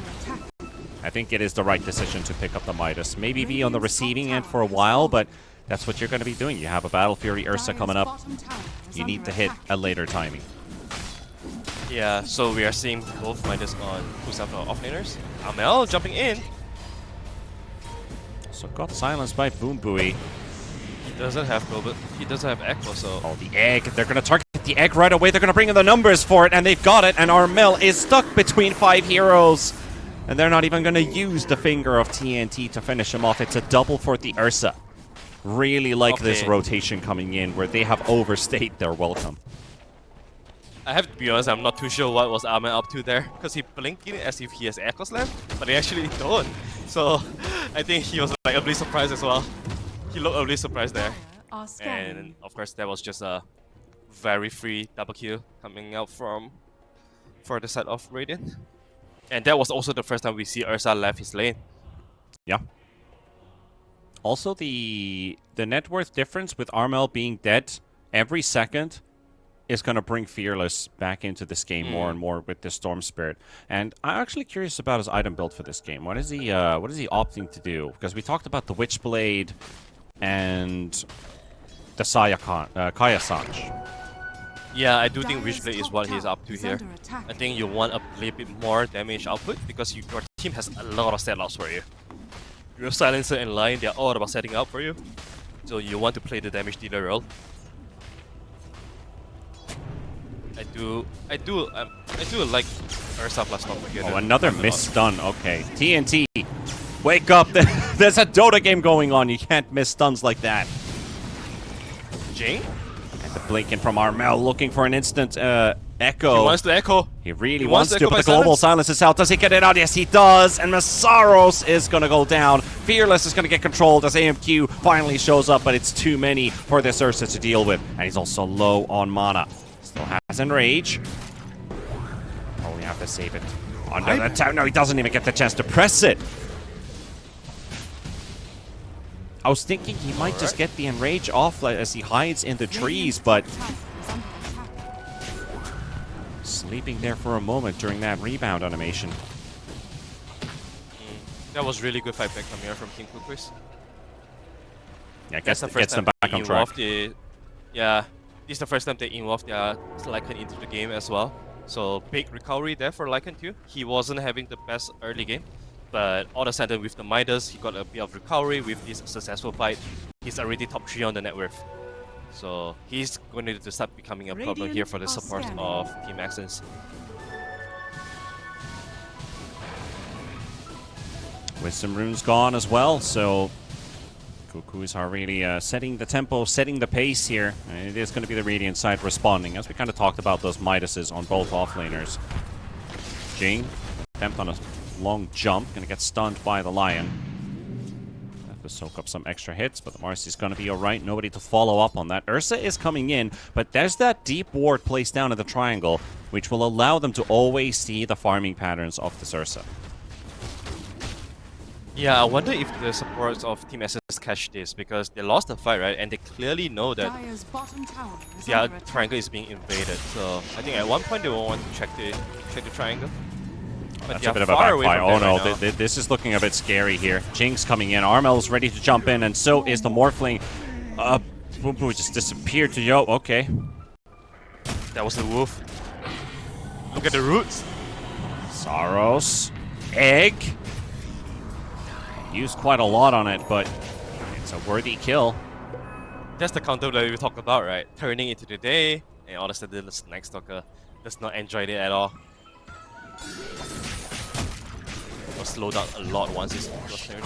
I think it is the right decision to pick up the Midas. Maybe be on the receiving end for a while, but that's what you're going to be doing. You have a Battle Fury Ursa coming up. You need to hit a later timing. Yeah, so we are seeing both Midas on who's up offlaners. Armel jumping in. So got silenced by Boom Buoy. He doesn't have go, but he doesn't have Echo, so... Oh, the egg. They're going to target the egg right away. They're going to bring in the numbers for it, and they've got it. And Armel is stuck between 5 heroes. And they're not even going to use the finger of TNT to finish him off. It's a double for the Ursa. Really like this rotation coming in, where they have overstayed their welcome. I have to be honest, I'm not too sure what was Armel up to there, because he blinked in as if he has Echo Slam, but he actually don't. So I think he was like a bit surprised as well. He looked a bit surprised there. And of course that was just a very free double kill coming out for the side of Radiant. And that was also the first time we see Ursa left his lane. Yeah. Also, the net worth difference with Armel being dead every second is going to bring Fearless back into this game more and more with the Storm Spirit. And I'm actually curious about his item build for this game. What is he opting to do? Because we talked about the Witchblade and the Kaya Sanj. Yeah, I do think Witchblade is what he's up to here. I think you want a little bit more damage output because your team has a lot of setups for you. Your Silencer and Lion, they're all about setting up for you. So you want to play the damage dealer role. I do like Ursa plus Storm together. Oh, another missed stun. Okay, TNT, wake up! There's a Dota game going on. You can't miss stuns like that. Jing? And the blinking from Armel looking for an instant echo. He wants to echo. He really He wants wants to, to but the echo global by silence is out. Does he get it out? Yes, he does. And Masaros is going to go down. Fearless is going to get controlled as AMQ finally shows up, but it's too many for this Ursa to deal with. And he's also low on mana. Still has Enrage. Probably have to save it. Under the tower. No, he doesn't even get the chance to press it. I was thinking he might just get the Enrage off as he hides in the trees, but sleeping there for a moment during that rebound animation. That was really good fight back from here from Team Kukuys. Yeah, That's the gets first them time back they on track. yeah, this is the first time they involved their Lycan into the game as well. So big recovery there for Lycan too. He wasn't having the best early game, but all of a sudden with the Midas, he got a bit of recovery with this successful fight. He's already top 3 on the net worth. So he's going to start becoming a problem here for the support of Team Essence. Wisdom Rune's gone as well, so Kukuys are really setting the tempo, setting the pace here. And it is going to be the Radiant side responding, as we kind of talked about those Midases on both offlaners. Jing, attempt on a long jump, going to get stunned by the Lion. Have to soak up some extra hits, but the Marcy's going to be alright. Nobody to follow up on that. Ursa is coming in, but there's that deep ward placed down in the triangle, which will allow them to always see the farming patterns of this Ursa. Yeah, I wonder if the supports of Team Essence catch this, because they lost the fight, right? And they clearly know that Dire's bottom tower is their under attack. triangle is being invaded. So I think at one point they will want to check the triangle. But That's they a are bit of a far away backfire. from Oh there no, right now. this is looking a bit scary here. Jinx coming in. Armel's ready to jump in, and so is the Morphling. Boom Boom just disappeared to Yo. Okay. That was the wolf. Look at the roots. Saros. Egg. Used quite a lot on it, but it's a worthy kill. That's the counter that we talked about, right? Turning into the day, and all of a sudden the Night Stalker does not enjoy it at all. It was slowed down a lot once it was turning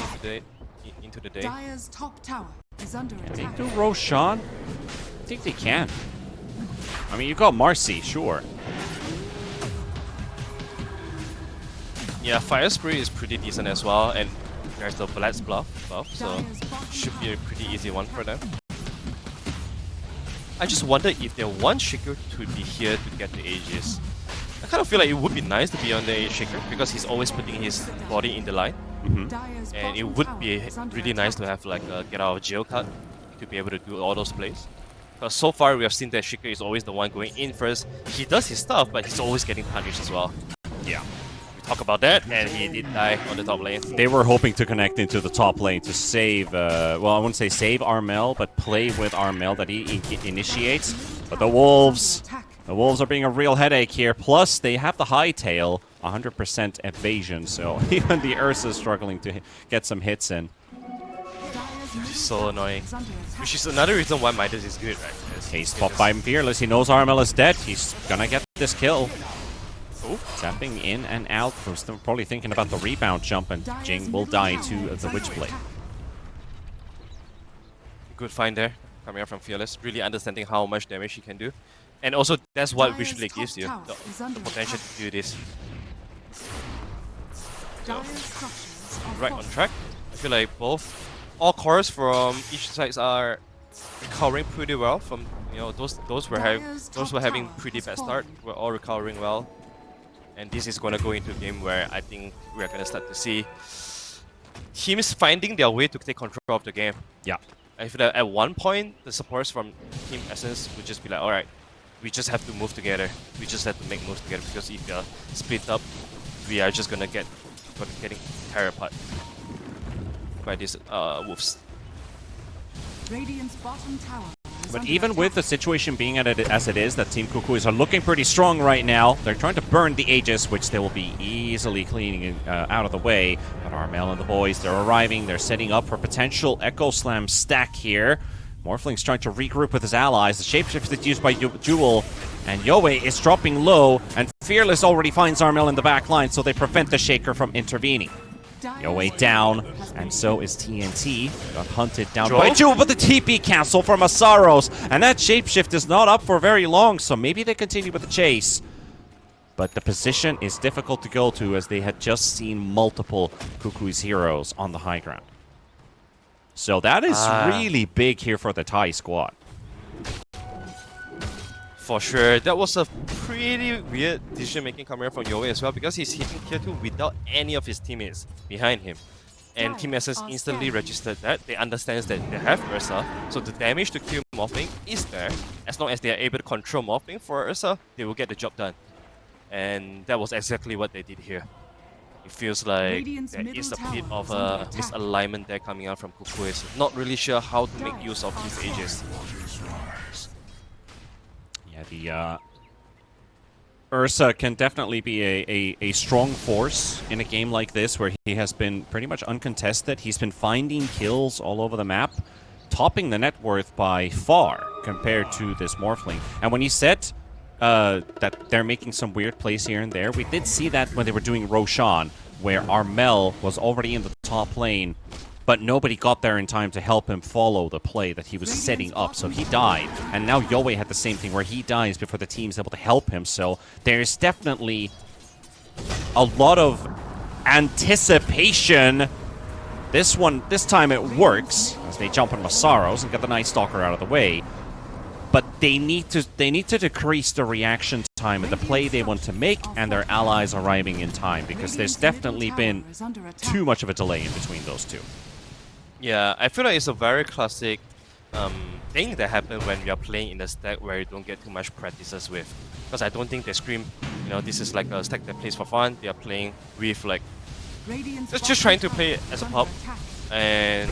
into the day. Dire's top tower is under Can they attack. do Roshan? I think they can. I mean, you got Marcy, sure. Yeah, Fire Spree is pretty decent as well, and there's the Black's buff, so Dire's bottom should be a tower pretty easy one for them. I just wonder if they want Shaker to be here to get the Aegis. I kind of feel like it would be nice to be on the Shaker because he's always putting his body in the line, Dire's and it bottom would tower be is under really nice to attack. have like a get out of jail card to be able to do all those plays. Because so far we have seen that Shaker is always the one going in first. He does his stuff, but he's always getting punished as well. Yeah. Talk about that, and he did die on the top lane. They were hoping to connect into the top lane to save, well, I wouldn't say save Armel, but play with Armel that he initiates. But the Wolves are being a real headache here. Plus, they have the Hightail, 100% evasion, so even the Ursa is struggling to get some hits in. Dire's It's so annoying. is under attack. Which is another reason why Midas is good, right? He's spot by Fearless. He knows Armel is dead. He's gonna get this kill. Oh. Zapping in and out. We're still probably thinking about the rebound jump, and Jing will die to the Witchblade. Good find there, coming out from Fearless. Really understanding how much damage he can do. And also, that's what Dire's Witchblade top gives you, tower the is under potential attack. to do this. Dire's structures are Right on fortified. track. I feel like all cores from each side are recovering pretty well from, you know, those were having pretty bad start. We're all recovering well. And this is going to go into a game where I think we're going to start to see teams finding their way to take control of the game. Yeah. I feel that at one point, the supports from Team Essence would just be like, alright, we just have to move together. We just have to make moves together, because if you're split up, we are just going to getting tear apart by these wolves. Radiant's bottom tower is But under even attack. with the situation being as it is, that Team Kukuys are looking pretty strong right now. They're trying to burn the Aegis, which they will be easily cleaning out of the way. But Armel and the boys, they're arriving. They're setting up for potential Echo Slam stack here. Morphling's trying to regroup with his allies. The shapeshift is used by Jewel, and Yoei is dropping low, and Fearless already finds Armel in the back line, so they prevent the Shaker from intervening. Yowie down, and so is TNT. Got hunted down Joel? by Jewel, but the TP cancel for Masaros. And that shapeshift is not up for very long, so maybe they continue with the chase. But the position is difficult to go to as they had just seen multiple Kukuys heroes on the high ground. So that is really big here for the Thai squad. For sure, that was a pretty weird decision making coming from Yowie as well, because he's hitting tier 2 without any of his teammates behind him. And Team SS instantly registered that. They understand that they have Ursa, so the damage to kill Morphling is there. As long as they are able to control Morphling for Ursa, they will get the job done. And that was exactly what they did here. It feels like there is a bit of a misalignment there coming out from Kukuys. Not really sure how to make use of his ages. Yeah, the Ursa can definitely be a strong force in a game like this where he has been pretty much uncontested. He's been finding kills all over the map, topping the net worth by far compared to this Morphling. And when you said that they're making some weird plays here and there, we did see that when they were doing Roshan, where Armel was already in the top lane, but nobody got there in time to help him follow the play that he was setting up, so he died. And now Yowie had the same thing where he dies before the team's able to help him, so there's definitely a lot of anticipation. This time it works, as they jump on Masaros and get the Night Stalker out of the way. But they need to decrease the reaction time and the play they want to make, and their allies arriving in time, because there's definitely been too much of a delay in between those two. Yeah, I feel like it's a very classic thing that happens when you're playing in a stack where you don't get too much practices with. Because I don't think they scream, you know, this is like a stack that plays for fun. They are playing with like just trying to play as a pub, and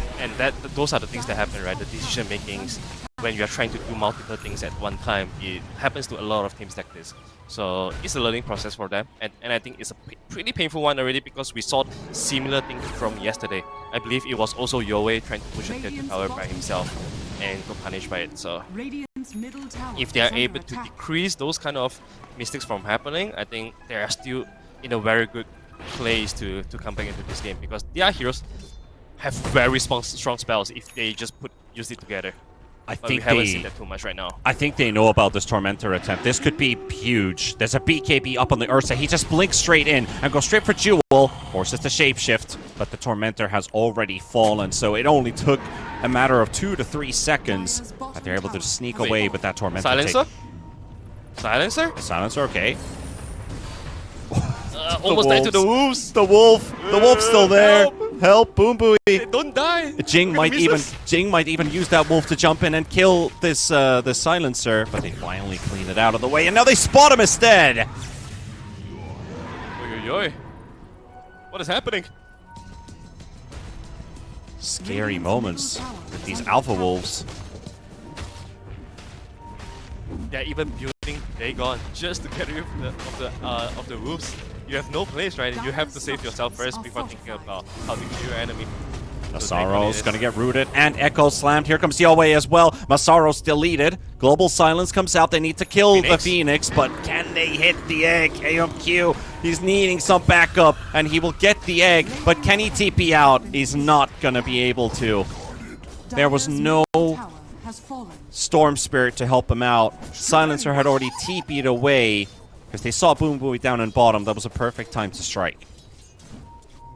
those are the things that happen, right? The decision makings when you're trying to do multiple things at one time. It happens to a lot of teams like this. So it's a learning process for them, and I think it's a pretty painful one already, because we saw similar things from yesterday. I believe it was also Yowie trying to push a tier 2 tower by himself and got punished by it. So if they are able to decrease those kind of mistakes from happening, I think they are still in a very good place to come back into this game, because their heroes have very strong spells if they just use it together. I But think we haven't seen that too much right now. I think they know about this Tormentor attempt. This could be huge. There's a BKB up on the Ursa. He just blinks straight in and goes straight for Jewel. Forces the shapeshift, but the Tormentor has already fallen, so it only took a matter of 2 to 3 seconds that they're able to sneak away with that Tormentor. Silencer? Silencer? Silencer, okay. Almost died to the wolves. The wolf! The wolf's still there! Help! Boom Buoy! They don't die! Jing might even use that wolf to jump in and kill this silencer, but they finally clean it out of the way, and now they spot him instead! Oi, oi, oi. What is happening? Scary moments with these alpha wolves. They're even building Dagon just to get rid of the wolves. You have no place, right? You have to save yourself first before thinking about how to kill your enemy. Masaro's gonna get rooted, and Echo slammed. Here comes Yowie as well. Masaro's deleted. Global Silence comes out. They need to kill the Phoenix, but can they hit the egg? AMQ, he's needing some backup, and he will get the egg, but can he TP out? He's not gonna be able to. There was no Storm Spirit to help him out. Silencer had already TP'd away, because they saw Boom Buoy down in bottom. That was a perfect time to strike.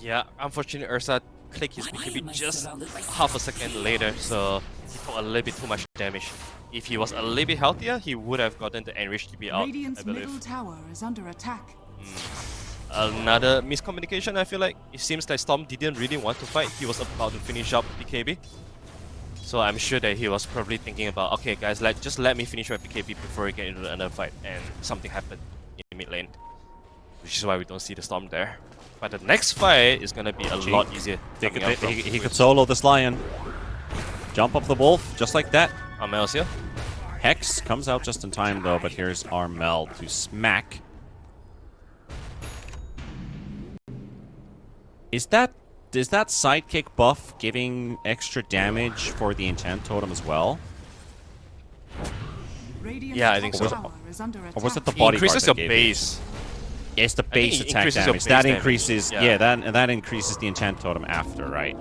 Yeah, unfortunately Ursa clicked his BKB just half a second later, so he took a little bit too much damage. If he was a little bit healthier, he would have gotten the enriched TP out, I believe. Middle tower is under attack. Another miscommunication, I feel like. It seems like Storm didn't really want to fight. He was about to finish up BKB. So I'm sure that he was probably thinking about, okay guys, just let me finish my BKB before we get into another fight, and something happened in mid lane. Which is why we don't see the Storm there. But the next fight is gonna be a lot easier. He could solo this Lion. Jump up the Wolf, just like that. Armel's here. Hex comes out just in time though, but here's Armel to smack. Is that sidekick buff giving extra damage for the enchant totem as well? Yeah, I think so. Or was it the body Increases part your that gave base. It's the base it attack increases your damage. base That damage. increases, Yeah. that increases the enchant totem after, right?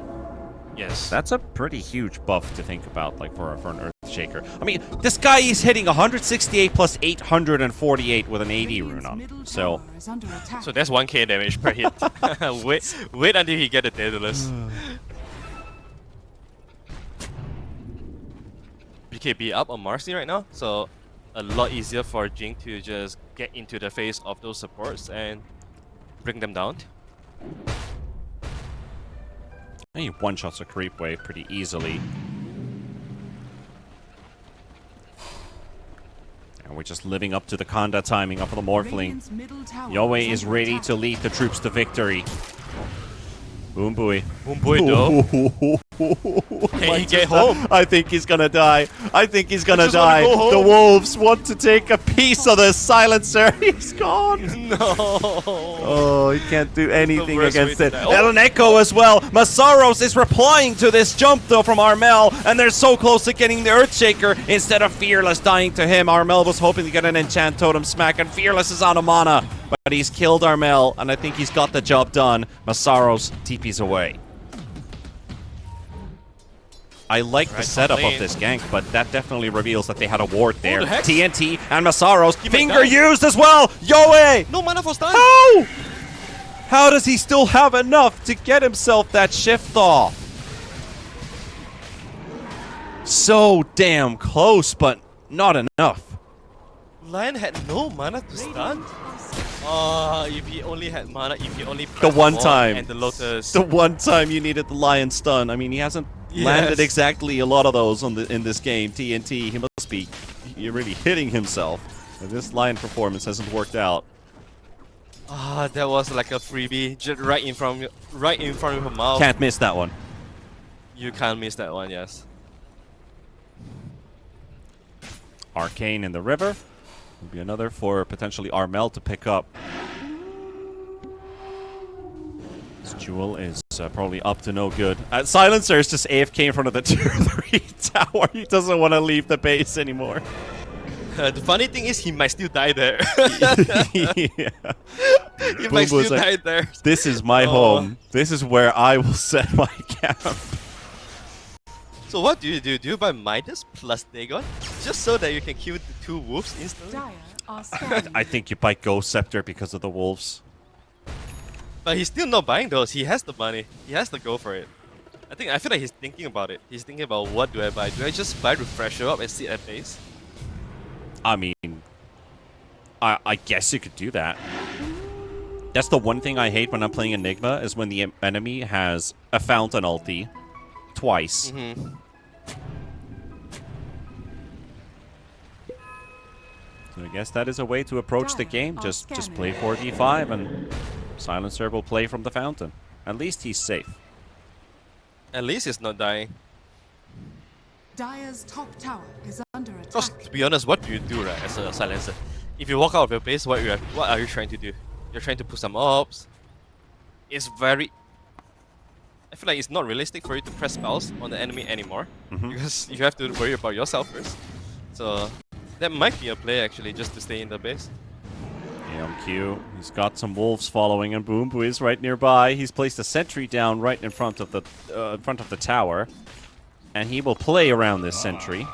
Yes. That's a pretty huge buff to think about, like for an Earthshaker. I mean, this guy is hitting 168 plus 848 with an AD rune on. So, Is under attack. So that's 1k damage per hit. wait until he get a Daedalus. BKB up on Marcy right now, so a lot easier for Jing to just get into the face of those supports and bring them down. he one-shots a creep wave pretty easily. And we're just living up to the Kanda timing up for the Morphling. Radiant's middle tower Yahweh is is under ready attack. to lead the troops to victory. Boom Booey. Boom boy though. Can he get home? I think he's gonna die. I think he's gonna just wanna die. go home. The wolves want to take a piece of the silencer. He's gone. No. Oh, he can't do anything worst against way it. to die. Oh. And an echo as well. Masaros is replying to this jump though from Armel, and they're so close to getting the Earthshaker instead of Fearless dying to him. Armel was hoping to get an enchant totem smack, and Fearless is out of mana, but he's killed Armel, and I think he's got the job done. Masaros TP's away. I like the Right, setup top of lane. this gank, but that definitely reveals that they had a ward there. the heck? TNT and Masaros. He might Finger die. used as well. Yoe! No mana for stun. How? How does he still have enough to get himself that shift off? So damn close, but not enough. Lion had no mana to stun. If he only had mana, if he only The pressed one wall time. and the Lotus. The one time you needed the Lion stun. I mean, he hasn't landed Yes. exactly a lot of those in this game. TNT, he must be really hitting himself. And this Lion performance hasn't worked out. That was like a freebie, just right in front of your mouth. Can't miss that one. You can't miss that one, yes. Arcane in the river. Will be another for potentially Armel to pick up. This Jewel is probably up to no good. Silencer is just AFK in front of the tier 3 tower. He doesn't want to leave the base anymore. The funny thing is, he might still die there. Yeah. He Boom might was still like, die there. This is my Oh. home. This is where I will set my camp. So what do? Do you buy Midas plus Dagon? Just so that you can kill the 2 wolves instantly? Dire are scanning. I think you buy Ghost Scepter because of the wolves. But he's still not buying those. He has the money. He has to go for it. I feel like he's thinking about it. He's thinking about, what do I buy? Do I just buy Refresher up and sit at base? I mean, I guess you could do that. That's the one thing I hate when I'm playing Enigma, is when the enemy has a Fountain ulti twice. So I guess that is a way to approach the game. Just play 4v5 and Silencer will play from the Fountain. At least he's safe. At least he's not dying. Dire's top tower is under Because attack. to be honest, what do you do, right, as a silencer? If you walk out of your base, what are you trying to do? You're trying to put some orbs. It's very... I feel like it's not realistic for you to press spells on the enemy anymore. Because you have to worry about yourself first. So that might be a play actually, just to stay in the base. AMQ, he's got some wolves following, and Boom Boo is right nearby. He's placed a sentry down right in front of the tower, and he will play around this sentry.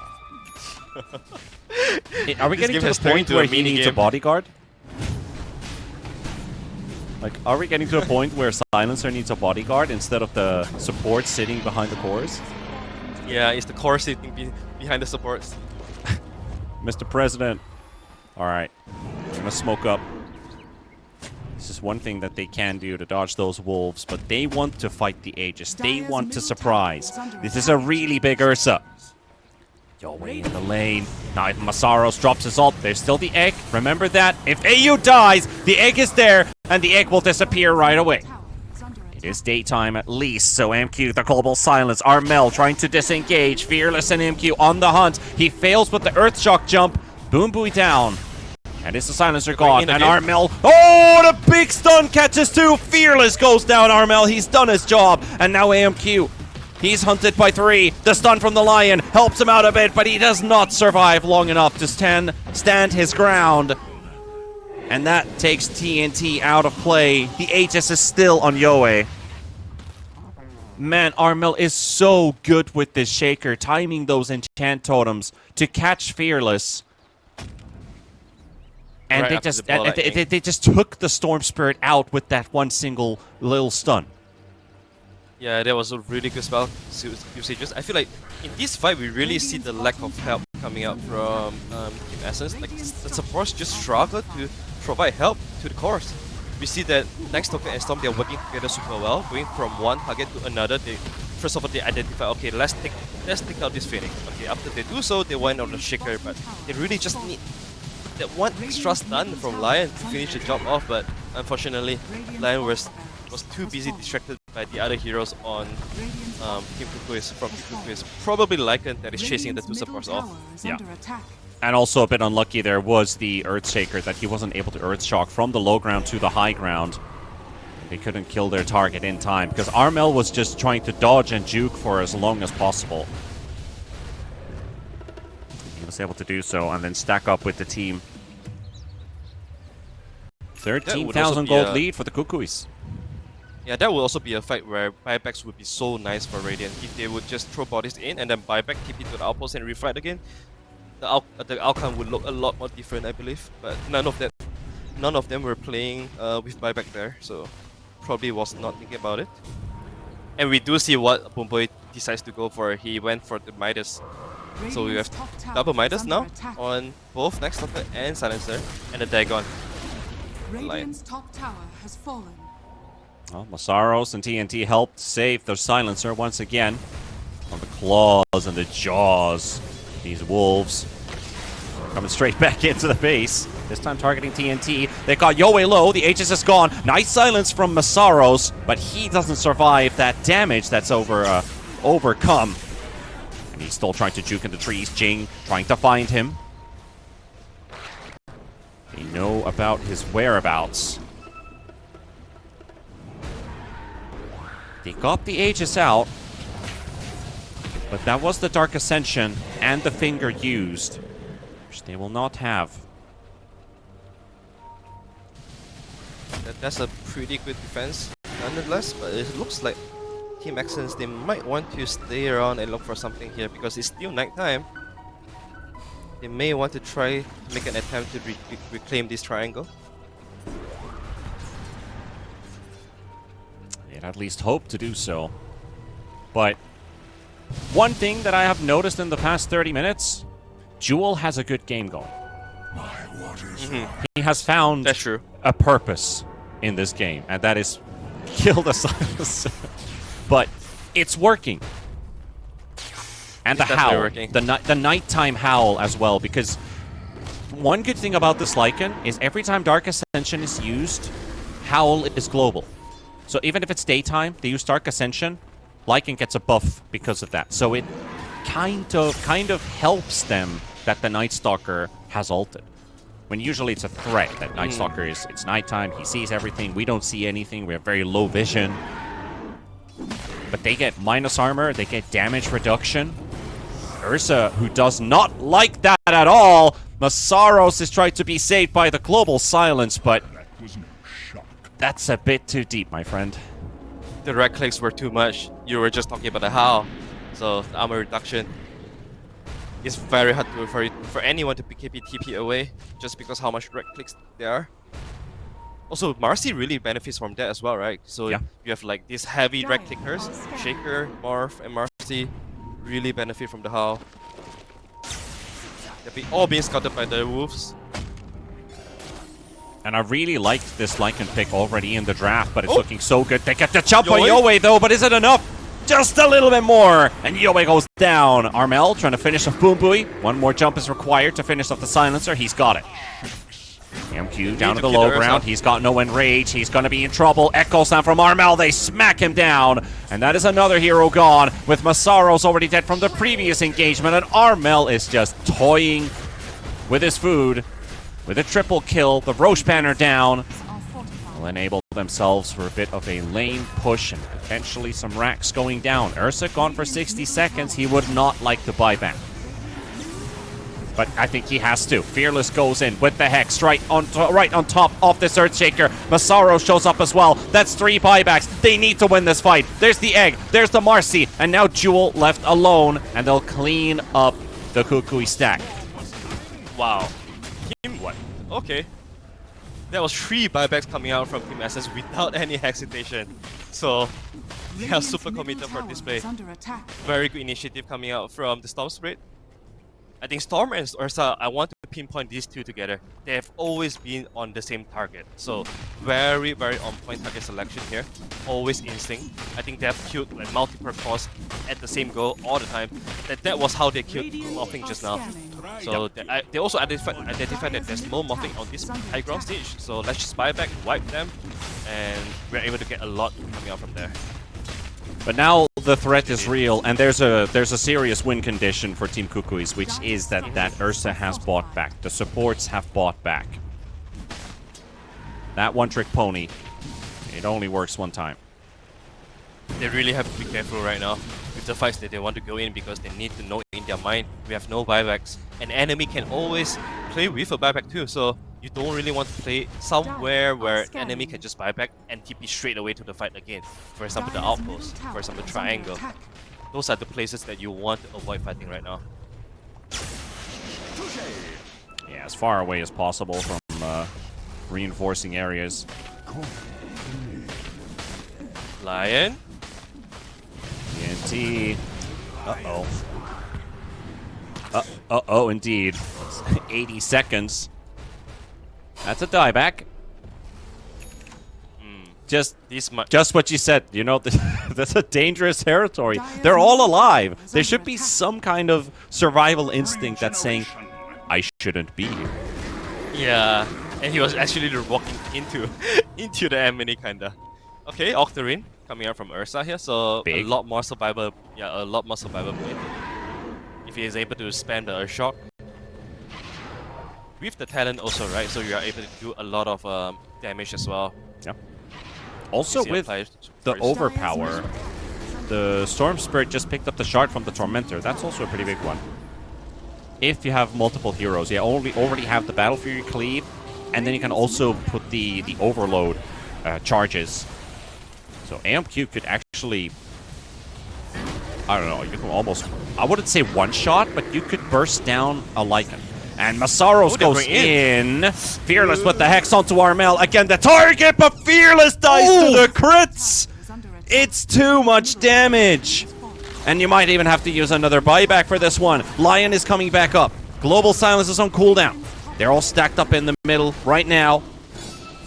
Are we This getting game to has the turned point into a where he mini needs a game. bodyguard? Like, are we getting to a point where Silencer needs a bodyguard instead of the support sitting behind the cores? Yeah, it's the core sitting behind the supports. Mr. President. Alright. I'm gonna smoke up. This is one thing that they can do to dodge those wolves, but they want to fight the Aegis. They want to surprise. This is a really big Ursa. Yo, way in the lane. Now if Masaros drops his ult, there's still the egg. Remember that. If AU dies, the egg is there, and the egg will disappear right away. Tower is under It attack. is daytime at least, so MQ, the global silence. Armel trying to disengage. Fearless and MQ on the hunt. He fails with the Earthshock jump. Boom Booey down. And it's the silencer gone. in And again. Armel. Oh, the big stun catches too. Fearless goes down. Armel, he's done his job. And now AMQ. He's hunted by 3. The stun from the Lion helps him out a bit, but he does not survive long enough to stand his ground. And that takes TNT out of play. The Aegis is still on Yoe. Man, Armel is so good with this Shaker, timing those enchant totems to catch Fearless. And Right they after just the ball lightning. they just took the Storm Spirit out with that one single little stun. Yeah, that was a really good spell usages. I feel like in this fight we really see the lack of help coming out from Team Essence. Like the supports just struggle to provide help to the cores. We see that Next Token and Storm, they're working together super well, going from one target to another. They first of all they identify, okay, let's take out this Phoenix. Okay, after they do so, they went on the Shaker, but they really just need that one extra stun from Lion to finish the job off. But unfortunately, Lion was too busy distracted by the other heroes on Team Kukuys from Team Kukuys. Probably Lycan that is chasing the two supports off. Yeah. And also a bit unlucky there was the Earthshaker, that he wasn't able to Earthshock from the low ground to the high ground. They couldn't kill their target in time, because Armel was just trying to dodge and juke for as long as possible. He was able to do so and then stack up with the team. 13,000 gold lead for the Kukuys. Yeah, that would also be a fight where buybacks would be so nice for Radiant. If they would just throw bodies in and then buyback, TP to the outpost and refight again, the outcome would look a lot more different, I believe. But none of them were playing with buyback there, so probably was not thinking about it. And we do see what Boomboy decides to go for. He went for the Midas. So we have double Midas now on both Next Token and Silencer, and the Dagon. Radiant's top tower has fallen. Well, Masaros and TNT helped save the Silencer once again. On the claws and the jaws. These wolves coming straight back into the base. This time targeting TNT. They got Yoe low. The Aegis is gone. Nice silence from Masaros, but he doesn't survive that damage that's overcome. And he's still trying to juke in the trees. Jing trying to find him. They know about his whereabouts. They got the Aegis out, but that was the Dark Ascension and the Finger used, which they will not have. That's a pretty good defense nonetheless, but it looks like Team Essence, they might want to stay around and look for something here because it's still nighttime. They may want to try to make an attempt to reclaim this triangle. They'd at least hope to do so. But one thing that I have noticed in the past 30 minutes, Jewel has a good game going. He has found That's true. a purpose in this game, and that is kill the Silencer. But it's working. And the It's definitely howl, working. the nighttime howl as well, because one good thing about this Lycan is every time Dark Ascension is used, howl is global. So even if it's daytime, they use Dark Ascension, Lycan gets a buff because of that. So it kind of helps them that the Night Stalker has ulted. When usually it's a threat that Night Stalker it's nighttime, he sees everything, we don't see anything, we have very low vision. But they get minus armor, they get damage reduction. Ursa, who does not like that at all. Masaros is trying to be saved by the global silence, but that's a bit too deep, my friend. The red clicks were too much. You were just talking about the how. So the armor reduction. It's very hard for anyone to BKB TP away just because how much red clicks there are. Also, Marcy really benefits from that as well, right? So Yeah. you have like these heavy red clickers, Shaker, Morph, and Marcy really benefit from the how. They're all being scouted by the wolves. And I really liked this Lycan pick already in the draft, but it's looking so good. They get the jump on Yoe? Yoe though, but is it enough? Just a little bit more, and Yoe goes down. Armel trying to finish off Boom Bui. One more jump is required to finish off the Silencer. He's got it. MQ down to the low ground. He's got no enrage. He's going to be in trouble. Echo sound from Armel. They smack him down. And that is another hero gone, with Masaros already dead from the previous engagement. And Armel is just toying with his food. With a triple kill, the Roche banner down. Will enable themselves for a bit of a lane push and potentially some racks going down. Ursa gone for 60 seconds. He would not like to buy back. But I think he has to. Fearless goes in with the Hex right on top of this Earthshaker. Massaro shows up as well. That's 3 buybacks. They need to win this fight. There's the Egg. There's the Marcy. And now Jewel left alone. And they'll clean up the Kukui stack. Wow. Team what? Okay. There was 3 buybacks coming out from Team Essence without any hesitation. So they are super committed for this play. Very good initiative coming out from the Storm Spirit. I think Storm and Ursa, I want to pinpoint these two together. They have always been on the same target. So very, very on point target selection here. Always instinct. I think they have killed like multiple cores at the same goal all the time. That was how they killed Morphing just now. So they also identified that there's no Morphing on this high ground stage. So let's just buy back, wipe them, and we're able to get a lot coming out from there. But now the threat is real, and there's a serious win condition for Team Kukuys, which is that Ursa has bought back. The supports have bought back. That one-trick pony, it only works one time. They really have to be careful right now with the fights that they want to go in, because they need to know in their mind we have no buybacks. An enemy can always play with a buyback too, so you don't really want to play somewhere where enemy can just buy back and TP straight away to the fight again. For example, the outpost, for example, triangle. Those are the places that you want to avoid fighting right now. Yeah, as far away as possible from reinforcing areas. Lion. TNT. Uh-oh. Uh-oh, indeed. 80 seconds. That's a dieback. Just what you said. You know, that's a dangerous territory. They're all alive. There should be some kind of survival instinct that's saying, I shouldn't be here. Yeah, and he was actually walking into the enemy kinda. Okay, Octarine coming out from Ursa here, so Big. a lot more survival. Yeah, a lot more survival point. If he is able to spam the Earth Shock. With the talent also, right? So you are able to do a lot of damage as well. Yeah. Also with the overpower, the Storm Spirit just picked up the shard from the Tormentor. That's also a pretty big one. If you have multiple heroes, you already have the Battle Fury Cleave, and then you can also put the Overload charges. So AMQ could actually, I don't know, you can almost, I wouldn't say one-shot, but you could burst down a Lycan. And Massaros goes in. Fearless with the Hex onto Armel. Again, the target, but Fearless dies to the crits. It's too much damage. And you might even have to use another buyback for this one. Lion is coming back up. Global Silence is on cooldown. They're all stacked up in the middle right now.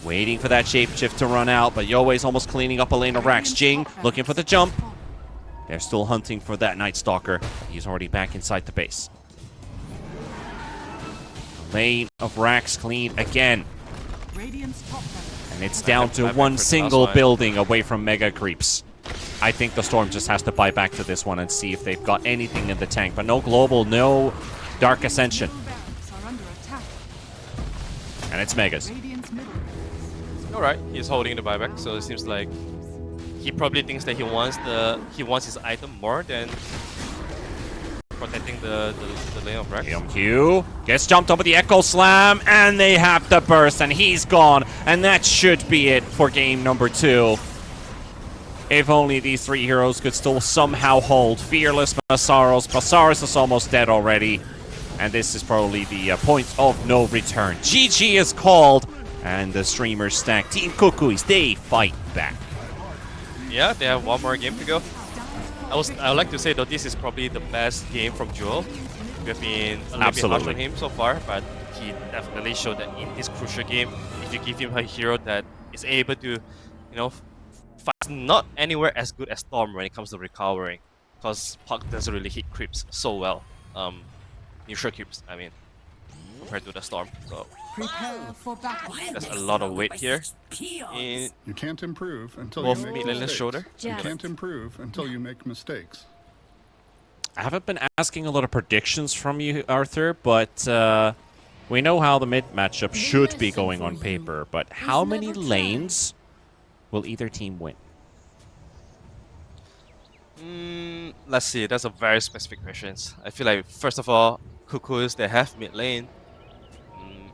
Waiting for that shapeshift to run out, but Yoei's almost cleaning up a lane of Rax. Jing looking for the jump. They're still hunting for that Night Stalker. He's already back inside the base. Lane of Rax cleaned again. And it's down to one single building away from mega creeps. I think the Storm just has to buy back to this one and see if they've got anything in the tank. But no global, no Dark Ascension. And it's Megas. Alright, he's holding the buyback, so it seems like he probably thinks that he wants his item more than protecting the lane of Rex. AMQ gets jumped over the Echo Slam, and they have the burst, and he's gone. And that should be it for game number 2. If only these 3 heroes could still somehow hold. Fearless, Massaros. Massaros is almost dead already. And this is probably the point of no return. GG is called, and the streamers stack. Team Kukuys, they fight back. Yeah, they have one more game to go. I would like to say though, this is probably the best game from Jewel. We've been a little bit harsh on him so far, but he definitely showed that in this crucial game, if you give him a hero that is able to, you know, fight not anywhere as good as Storm when it comes to recovering, because Puck doesn't really hit creeps so well. Neutral creeps, I mean, compared to the Storm. So there's a lot of weight here. In you can't improve until both you make mid and mistakes. shoulder. You can't improve until you make mistakes. I haven't been asking a lot of predictions from you, Arthur, but we know how the mid matchup should be going on paper. But how many lanes will either team win? Let's see. That's a very specific question. I feel like first of all, Kukuys, they have mid lane.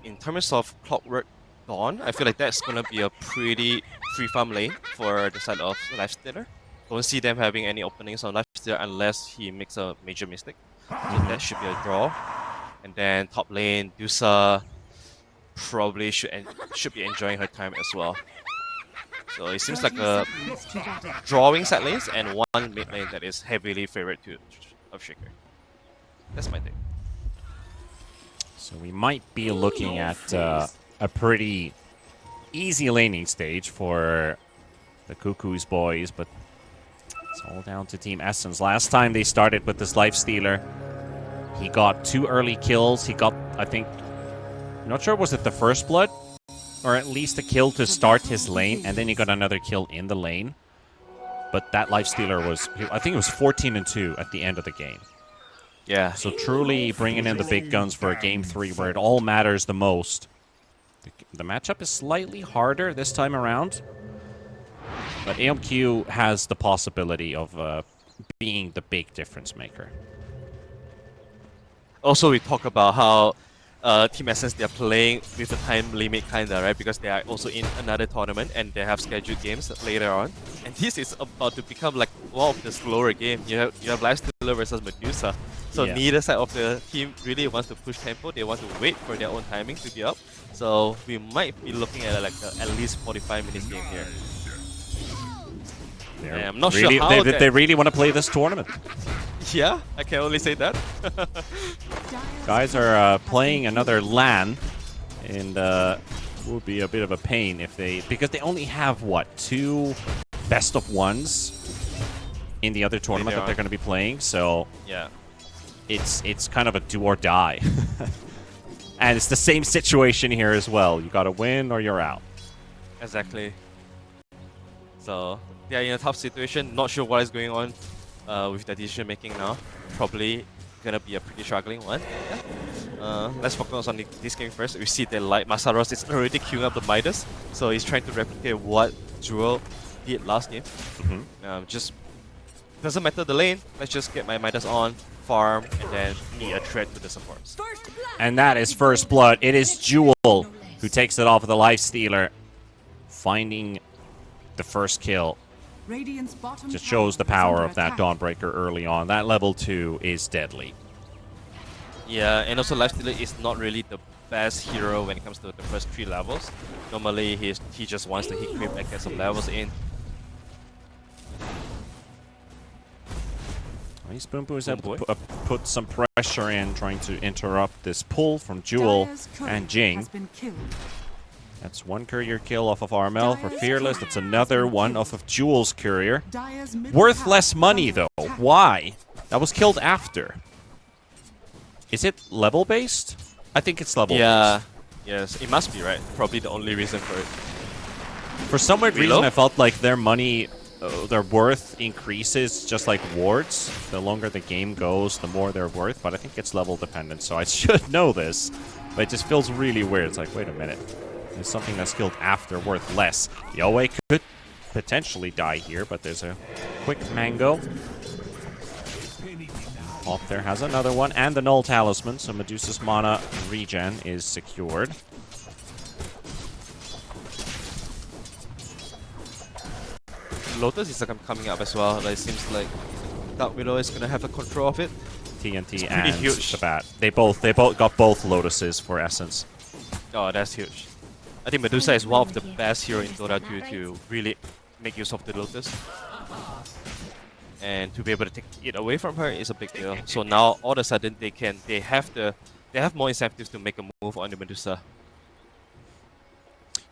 In terms of Clockwork Dawn, I feel like that's gonna be a pretty free farm lane for the side of Lifestealer. Don't see them having any openings on Lifestealer unless he makes a major mistake. So that should be a draw. And then top lane, Dusa probably should be enjoying her time as well. So it seems like a drawing side lanes and one mid lane that is heavily favored of Shaker. That's my take. So we might be looking at a pretty easy laning stage for the Kukuys boys, but it's all down to Team Essence. Last time they started with this Lifestealer, he got 2 early kills. He got, I think, I'm not sure, was it the first blood? Or at least a kill to start his lane, and then he got another kill in the lane. But that Lifestealer was, I think it was 14-2 at the end of the game. Yeah. So truly bringing in the big guns for a game 3 where it all matters the most. The matchup is slightly harder this time around. But AMQ has the possibility of being the big difference maker. Also, we talk about how Team Essence, they're playing with a time limit kinda, right? Because they are also in another tournament and they have scheduled games later on. And this is about to become like one of the slower game. You have Lifestealer versus Medusa. So Yeah. neither side of the team really wants to push tempo. They want to wait for their own timing to be up. So we might be looking at like at least 45 minutes game here. Yeah, I'm not really, sure how they really want to play this tournament. Yeah, I can only say that. Guys are playing another LAN, and will be a bit of a pain if they, because they only have what, 2 best of 1s in the other tournament that they're going to be playing. So yeah, it's kind of a do or die. And it's the same situation here as well. You got to win or you're out. exactly. So they are in a tough situation. Not sure what is going on with the decision making now. Probably gonna be a pretty struggling one. Yeah. Let's focus on this game first. We see that like Masaros is already queuing up the Midas, so he's trying to replicate what Jewel did last game. Just doesn't matter the lane. Let's just get my Midas on, farm, and then be a threat to the supports. And that is first blood. It is Jewel who takes it off of the Lifestealer, finding the first kill. Radiant's bottom Just tower shows the is power under of that attack. Dawnbreaker early on. That level 2 is deadly. Yeah, and also Lifestealer is not really the best hero when it comes to the first 3 levels. Normally he just wants to hit creep and get some levels in. Spoon is able to put some pressure in, trying to interrupt this pull from Jewel Dire's courier and Jing. has been killed. That's one courier kill off of Armel for Fearless. That's another one off of Jewel's courier. Dire's middle Worth tower less money, under though. attack. Why? That was killed after. Is it level-based? I think it's level-based. Yeah, yes, it must be, right? Probably the only reason for it. For some weird reason, Reload? I felt like their money, their worth increases just like wards. The longer the game goes, the more they're worth. But I think it's level dependent, so I should know this. But it just feels really weird. It's like, wait a minute. There's something that's killed after worth less. Yoe could potentially die here, but there's a quick mango. Pop there has another one, and the Null Talisman, so Medusa's mana regen is secured. Lotus is coming up as well. Like, it seems like Dark Widow is gonna have a control of it. TNT pretty and huge. the bat. They both got both Lotuses for Essence. Oh, that's huge. I think Medusa is one of the best hero in Dota 2 to really make use of the Lotus. And to be able to take it away from her is a big deal. So now all of a sudden they have more incentives to make a move on the Medusa.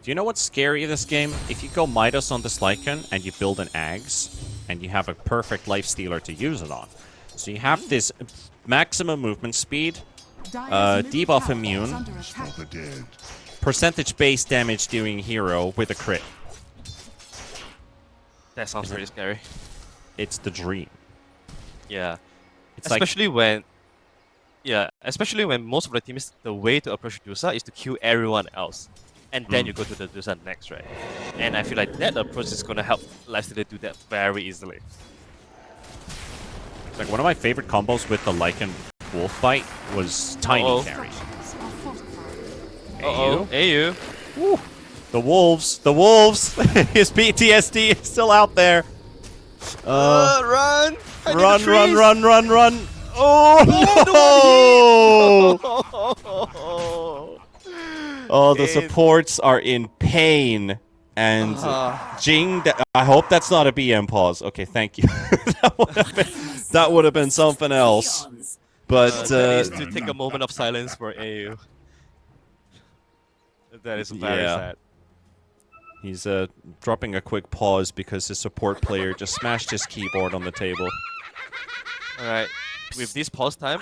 Do you know what's scary in this game? If you go Midas on this Lycan and you build an Ags, and you have a perfect Lifestealer to use it on. So you have this maximum movement speed, Dire's middle debuff tower immune, is under attack. percentage-based damage dealing hero with a crit. That sounds pretty scary. It's the dream. Yeah. It's like especially when most of the teams, the way to approach Medusa is to kill everyone else. And then you go to the Medusa next, right? And I feel like that approach is gonna help Lifestealer do that very easily. It's like one of my favorite combos with the Lycan wolf bite was tiny Uh-oh. carry. Uh-oh. AU. Woo. The wolves, his PTSD is still out there. Run! Run. Oh no! Oh, the supports are in pain. And Jing, I hope that's not a BM pause. Okay, thank you. that would have been something else. But that is to take a moment of silence for AU. That is very sad. He's dropping a quick pause because his support player just smashed his keyboard on the table. Alright, with this pause time,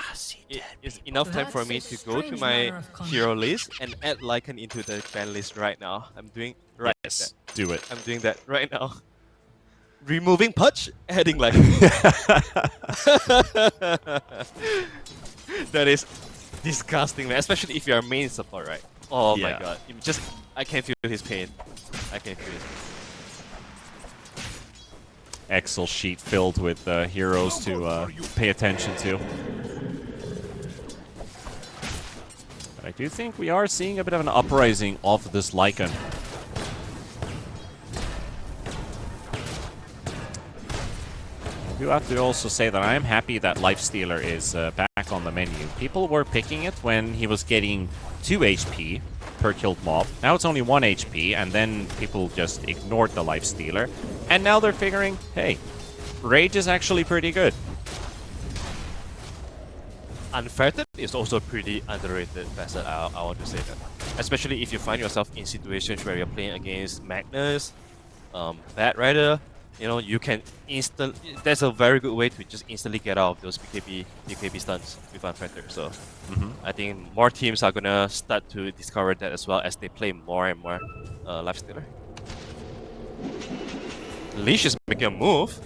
it is enough time for me to go to my hero list and add Lycan into the ban list right now. I'm doing Yes, do it. I'm doing that right now. Removing Pudge, adding Lycan. That is disgusting, man. Especially if you are main support, right? Oh my god. I can feel his pain. I can feel his pain. Excel sheet filled with heroes to pay attention to. But I do think we are seeing a bit of an uprising off of this Lycan. I do have to also say that I am happy that Lifestealer is back on the menu. People were picking it when he was getting 2 HP per killed mob. Now it's only 1 HP, and then people just ignored the Lifestealer. And now they're figuring, hey, Rage is actually pretty good. Unfettered is also pretty underrated facet, I want to say that. Especially if you find yourself in situations where you're playing against Magnus, Bad Rider, you know, you can that's a very good way to just instantly get out of those BKB stuns with Unfettered. So I think more teams are gonna start to discover that as well as they play more and more Lifestealer. Leash is making a move.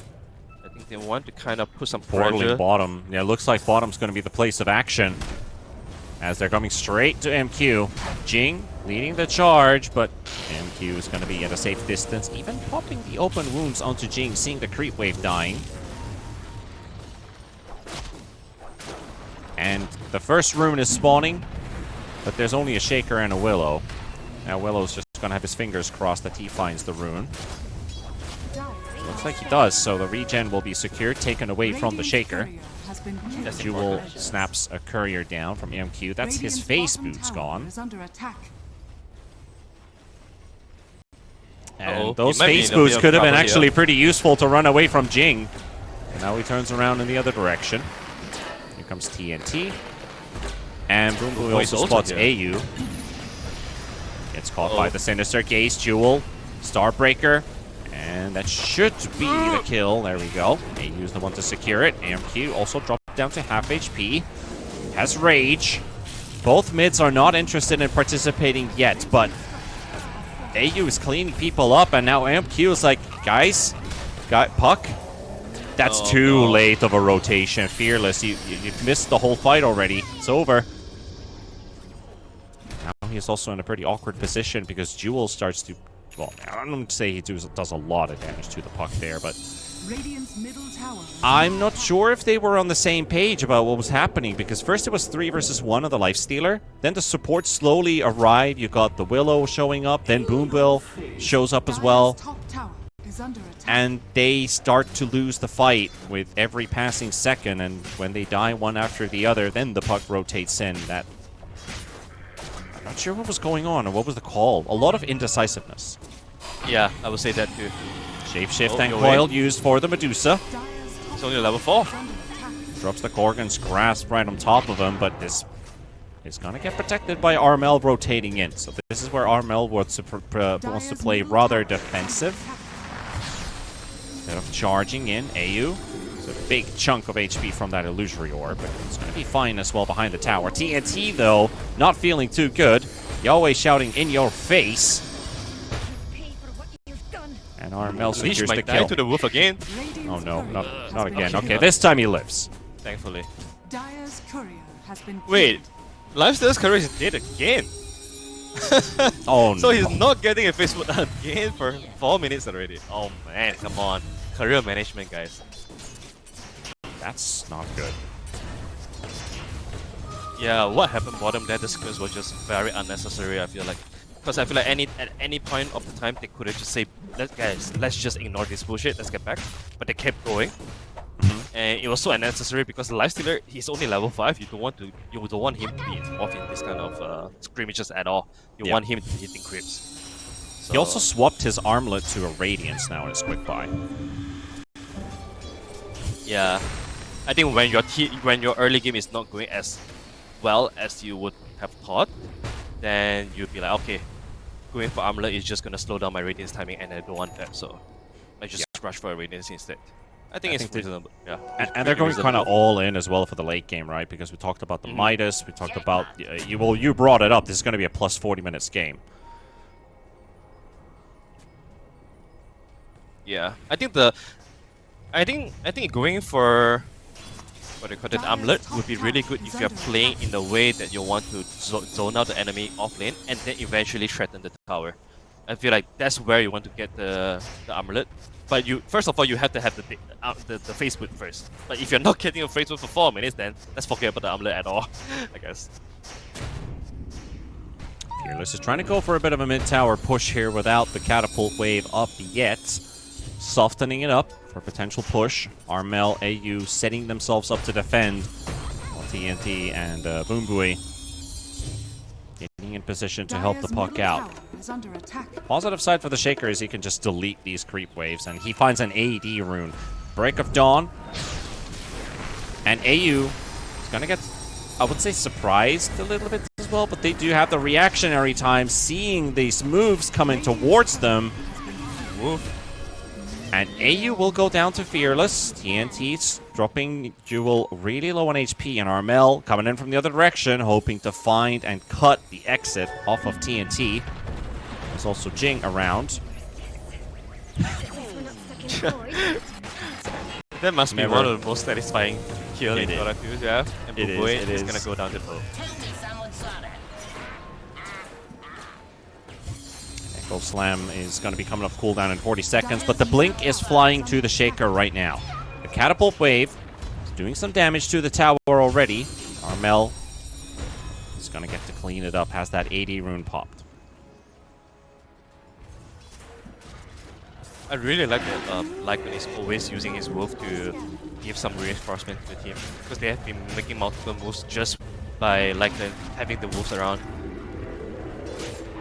I think they want to kind of put some Portaling pressure. bottom. Yeah, looks like bottom's going to be the place of action. As they're coming straight to MQ. Jing leading the charge, but MQ is going to be at a safe distance. Even popping the open wounds onto Jing, seeing the creep wave dying. And the first rune is spawning, but there's only a Shaker and a Willow. Now Willow's just going to have his fingers crossed that he finds the rune. Looks like he does, so the regen will be secured, taken away from the Shaker. Jewel snaps a courier down from MQ. That's his face boots gone. And those face boots could have been actually pretty useful to run away from Jing. And now he turns around in the other direction. Here comes TNT. And Boom Boom also spots AU. Gets caught by the Sinister Gaze. Jewel, Starbreaker. And that should be the kill. There we go. AU's the one to secure it. AMQ also dropped down to half HP. Has Rage. Both mids are not interested in participating yet, but AU is cleaning people up, and now AMQ is like, guys, got Puck. That's too late of a rotation. Fearless, you've missed the whole fight already. It's over. Now he's also in a pretty awkward position because Jewel starts to... Well, I don't say he does a lot of damage to the Puck there, but I'm not sure if they were on the same page about what was happening, because first it was 3 versus 1 of the Lifestealer, then the support slowly arrived. You got the Willow showing up, then Boombill shows up as well, and they start to lose the fight with every passing second, and when they die one after the other, then the Puck rotates in. That I'm not sure what was going on or what was the call. A lot of indecisiveness. Yeah, I would say that too. Shapeshift and Coil used for the Medusa. It's only level 4. Drops the Gorgon's grasp right on top of him, but this is going to get protected by Armel rotating in. So this is where Armel wants to play rather defensive. Instead of charging in, AU. It's a big chunk of HP from that Illusory Orb, but it's going to be fine as well behind the tower. TNT, though, not feeling too good. Yahweh shouting in your face. And Armel secures the kill. To the wolf again. Oh no, not again. Okay, this time he lives. Thankfully. Has Wait, Lifestealer's courier is dead again. Oh no. So he's not getting a Facebook again for 4 minutes already. Oh man, come on. Career management, guys. That's not good. Yeah, what happened bottom there, the sequence was just very unnecessary, I feel like. Because I feel like at any point of the time, they could have just said, guys, let's just ignore this bullshit, let's get back. But they kept going. And it was so unnecessary because the Lifestealer, he's only level 5. You don't want him to be involved in this kind of scrimmages at all. You want him to be hitting creeps. So, He also swapped his armlet to a Radiance now in his quick buy. yeah, I think when your early game is not going as well as you would have thought, then you'd be like, okay, going for armlet is just gonna slow down my Radiance timing, and I don't want that, so I just rush for a Radiance instead. I think it's reasonable. Yeah, And they're going kind of all in as well for the late game, right? Because we talked about the Midas, we talked about you brought it up. This is going to be a plus 40 minutes game. Yeah, I think going for what do you call it, armlet would be really good if you're playing in the way that you want to zone out the enemy off lane and then eventually threaten the tower. I feel like that's where you want to get the armlet. But first of all, you have to have the face boot first. But if you're not getting a face boot for 4 minutes, then let's forget about the armlet at all, I guess. Fearless is trying to go for a bit of a mid-tower push here without the catapult wave up yet. Softening it up for potential push. Armel, AU setting themselves up to defend. While TNT and Boom Buoy getting in position to help the puck out. Positive side for the Shaker is he can just delete these creep waves, and he finds an AD rune. Break of Dawn. And AU is going to get, I would say, surprised a little bit as well, but they do have the reactionary time seeing these moves coming towards them. And AU will go down to Fearless. TNT's dropping Jewel really low on HP, and Armel coming in from the other direction, hoping to find and cut the exit off of TNT. There's also Jing around. That must be one of the most satisfying kills in Dota2, yeah. And It is. gonna go down to low. Echo Slam is going to be coming off cooldown in 40 seconds, but the Blink is flying to the Shaker right now. The Catapult Wave is doing some damage to the tower already. Armel is going to get to clean it up, has that 80 rune popped. I really like that Lycan is always using his wolf to give some reinforcement to the team, because they have been making multiple moves just by Lycan having the wolves around.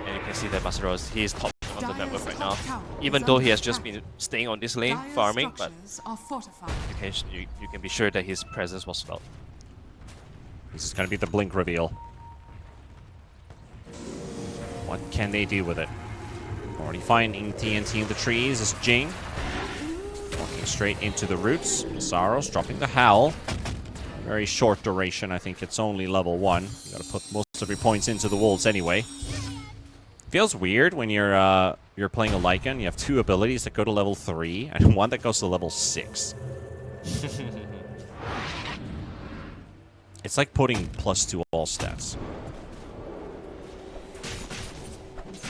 And you can see that Masaros, he is top on the network right now, even though he has just been staying on this lane farming, but you can be sure that his presence was felt. This is going to be the Blink reveal. What can they do with it? Already finding TNT in the trees is Jing. Walking straight into the roots. Masaros dropping the Howl. Very short duration. I think it's only level 1. You gotta put most of your points into the wolves anyway. Feels weird when you're playing a Lycan. You have 2 abilities that go to level 3 and 1 that goes to level 6. It's like putting +2 all stats.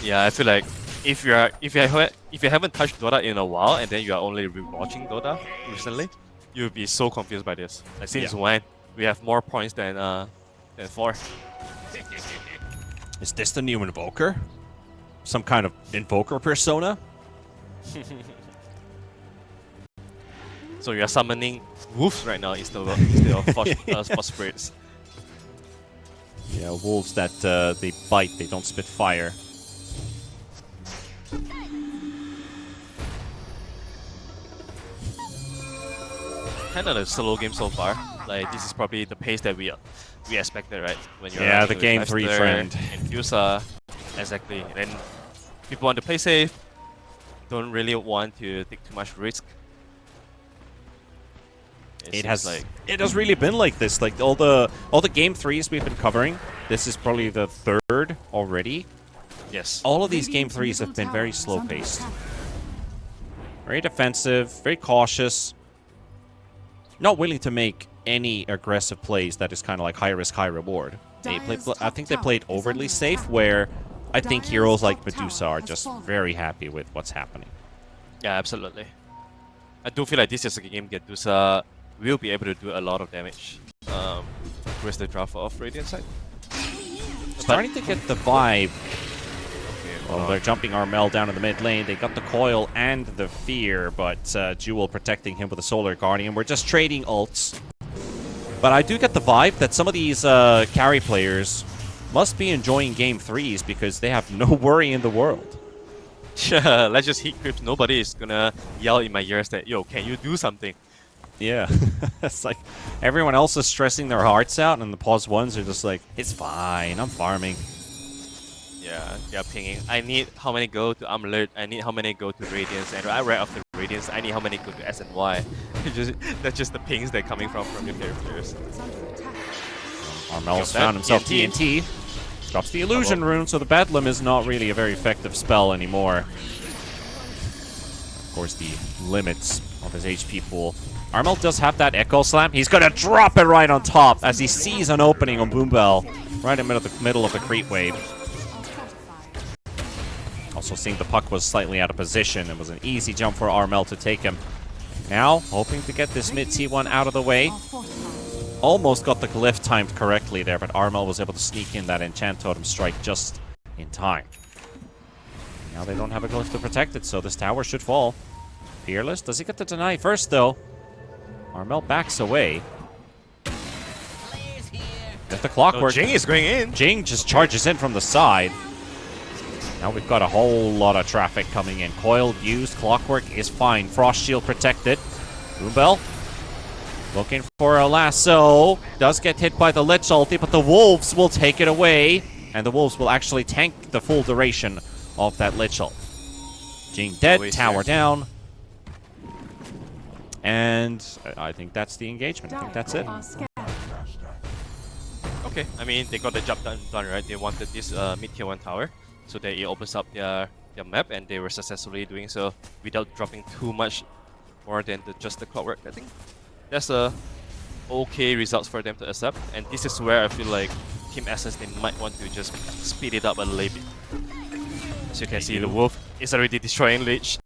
Yeah, I feel like if you haven't touched Dota in a while and then you are only rewatching Dota recently, you'll be so confused by this. Like since when we have more points than 4. Is this the new Invoker? Some kind of Invoker persona? So you are summoning wolves right now instead of spirits. Yeah, wolves that they bite, they don't spit fire. Kind of a slow game so far. Like this is probably the pace that we expected, right? When you're the game 3 trend. And Yusa, exactly. And people want to play safe, don't really want to take too much risk. It has really been like this. Like all the game 3s we've been covering, this is probably the 3rd already. Yes. All of these game 3s have been very slow paced. Very defensive, very cautious. Not willing to make any aggressive plays that is kind of like high risk, high reward. I think they played overly safe, where I think heroes like Medusa are just very happy with what's happening. Yeah, absolutely. I do feel like this is a game Medusa will be able to do a lot of damage. Where's the draft of Radiant side? Starting to get the vibe. Well, they're jumping Armel down in the mid lane. They got the coil and the fear, but Jewel protecting him with a Solar Guardian. We're just trading ults. But I do get the vibe that some of these carry players must be enjoying game 3s because they have no worry in the world. Yeah, let's just heat creep. Nobody is gonna yell in my ears that, yo, can you do something? Yeah. It's like everyone else is stressing their hearts out, and the pause ones are just like, it's fine, I'm farming. Yeah, they're pinging. I need how many go to Amulet, I need how many go to Radiance, and right after Radiance, I need how many go to S and Y. That's just the pings that are coming from your characters. Is under attack. Armel's Got that. found himself TNT. TNT. Drops the illusion rune, so the Bedlam is not really a very effective spell anymore. Of course, the limits of his HP pool. Armel does have that Echo Slam. He's gonna drop it right on top as he sees an opening on Boombell right in the middle of the creep wave. Also seeing the puck was slightly out of position. It was an easy jump for Armel to take him. Now, hoping to get this mid T1 out of the way. Almost got the glyph timed correctly there, but Armel was able to sneak in that Enchant Totem strike just in time. Now they don't have a glyph to protect it, so this tower should fall. Fearless, does he get the deny first, though? Armel backs away. With the clockwork. Jing is going in. Jing just charges in from the side. Now we've got a whole lot of traffic coming in. Coil used, clockwork is fine. Frost shield protected. Boombell looking for a lasso. Does get hit by the Lich ulti, but the Wolves will take it away. And the Wolves will actually tank the full duration of that Lich ult. Jing dead, tower down. And I think that's the engagement. I think that's it. Okay, I mean, they got the job done, right? They wanted this mid-tier 1 tower so that it opens up their map, and they were successfully doing so without dropping too much more than just the clockwork. I think that's a okay results for them to accept, and this is where I feel like Team Essence, they might want to just speed it up a little bit. As you can see, the Wolf is already destroying Lich.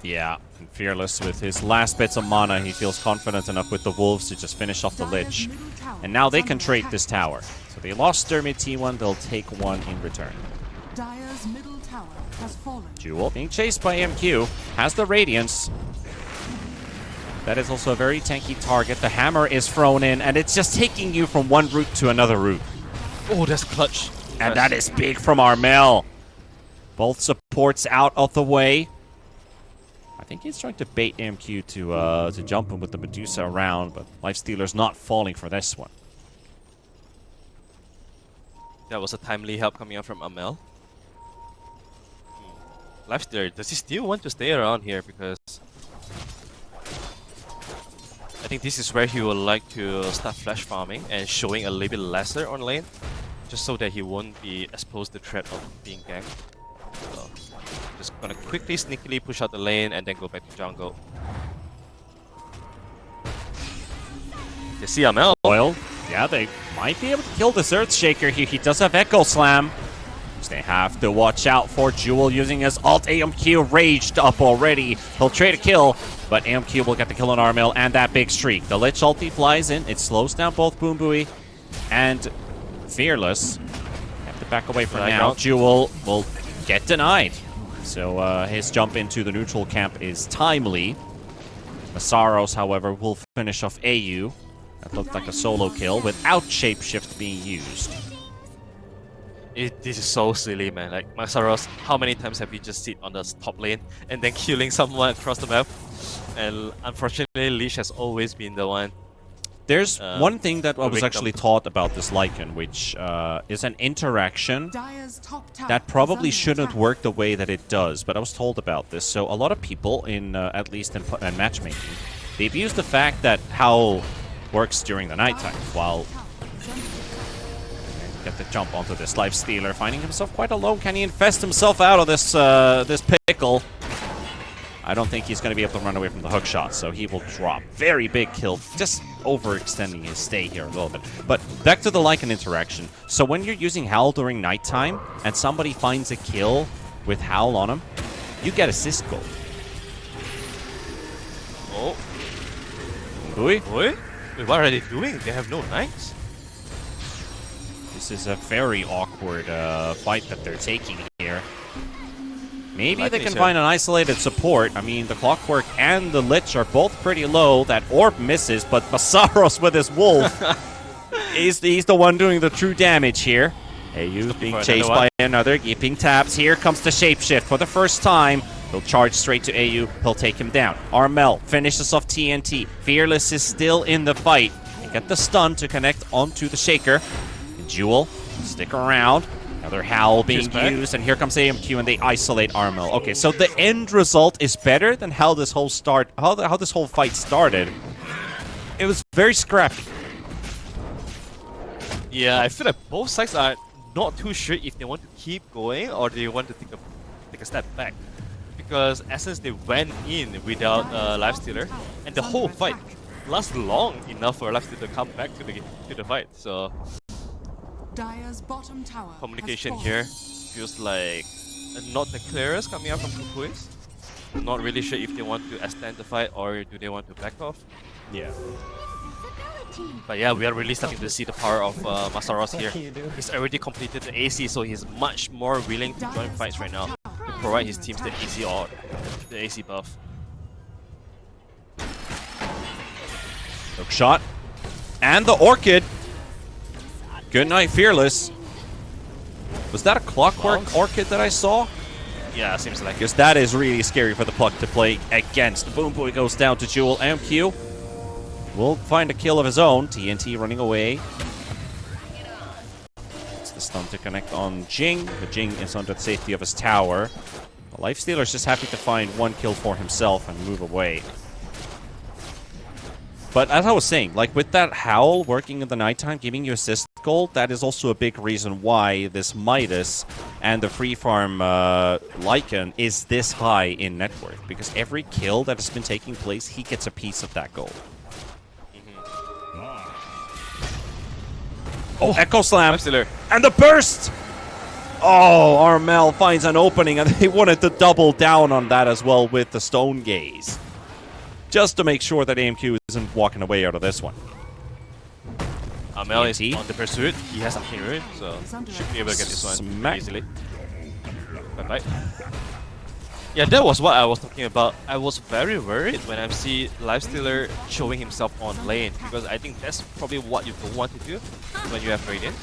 Yeah, and Fearless with his last bits of mana, he feels confident enough with the Wolves to just finish off the Lich. And now they can trade this tower. So they lost their mid T1, they'll take one in return. Dire's middle tower has fallen. Jewel being chased by MQ, has the Radiance. That is also a very tanky target. The hammer is thrown in, and it's just taking you from one route to another route. Oh, that's clutch. And that is big from Armel. Both supports out of the way. I think he's trying to bait MQ to jump him with the Medusa around, but Lifestealer's not falling for this one. That was a timely help coming out from Amel. Lifestealer, does he still want to stay around here? Because I think this is where he would like to start flash farming and showing a little bit lesser on lane, just so that he won't be exposed to the threat of being ganked. So, just gonna quickly, sneakily push out the lane and then go back to jungle. They see Amel. Oil. Yeah, they might be able to kill this Earthshaker here. He does have Echo Slam. So they have to watch out for Jewel using his ult. AMQ raged up already. He'll trade a kill, but AMQ will get the kill on Armel and that big streak. The Lich ulti flies in. It slows down both Boom Buoy and Fearless. Have to back away from now. Jewel will get denied. So his jump into the neutral camp is timely. Masaros, however, will finish off AU. That looked like a solo kill without Shapeshift being used. This is so silly, man. Like, Masaros, how many times have you just sit on the top lane and then killing someone across the map? And unfortunately, Leash has always been the one. There's one thing that I was actually taught about this Lycan, which is an interaction that probably shouldn't work the way that it does, but I was told about this. So a lot of people, at least in matchmaking, they abuse the fact that Howl works during the nighttime, while get the jump onto this Lifestealer, finding himself quite alone. Can he infest himself out of this this pickle? I don't think he's going to be able to run away from the hook shot, so he will drop. Very big kill, just overextending his stay here a little bit. But back to the Lycan interaction. So when you're using Howl during nighttime, and somebody finds a kill with Howl on him, you get assist gold. Oh. Ui? Wait, what are they doing? They have no knights? This is a very awkward fight that they're taking here. Maybe they can find an isolated support. I mean, the Clockwork and the Lich are both pretty low. That Orb misses, but Masaros with his Wolf, he's the one doing the true damage here. AU being chased by another, keeping tabs. Here comes the Shapeshift for the first time. He'll charge straight to AU. He'll take him down. Armel finishes off TNT. Fearless is still in the fight. They get the stun to connect onto the Shaker. Jewel, stick around. Another Howl being used, and here comes AMQ, and they isolate Armel. Okay, so the end result is better than how this whole this whole fight started. It was very scrappy. Yeah, I feel like both sides are not too sure if they want to keep going or they want to take a step back. Because Essence, they went in without Lifestealer, and the whole fight lasted long enough for Lifestealer to come back to the fight. So Dire's bottom tower communication here feels like not the clearest coming out from Kukuys. Not really sure if they want to extend the fight or do they want to back off. Yeah. But yeah, we are really starting to see the power of Masaros here. He's already completed the AC, so he's much more willing to join fights right now to provide his teams the AC or the AC buff. Hook shot. And the Orchid. Good night, Fearless. Was that a Clockwork Orchid that I saw? Yeah, seems like it. Because that is really scary for the Puck to play against. Boom Boy goes down to Jewel. MQ will find a kill of his own. TNT running away. It's the stun to connect on Jing. But Jing is under the safety of his tower. The Lifestealer is just happy to find one kill for himself and move away. But as I was saying, like with that Howl working in the nighttime, giving you assist gold, that is also a big reason why this Midas and the free farm Lycan is this high in net worth. Because every kill that has been taking place, he gets a piece of that gold. Oh, Echo Slam! And the burst! Oh, Armel finds an opening, and they wanted to double down on that as well with the Stone Gaze. Just to make sure that AMQ isn't walking away out of this one. Armel is on the pursuit. He has something ruined, so should be able to get this one easily. Bye-bye. Yeah, that was what I was talking about. I was very worried when I see Lifestealer showing himself on lane, because I think that's probably what you don't want to do when you have Radiant.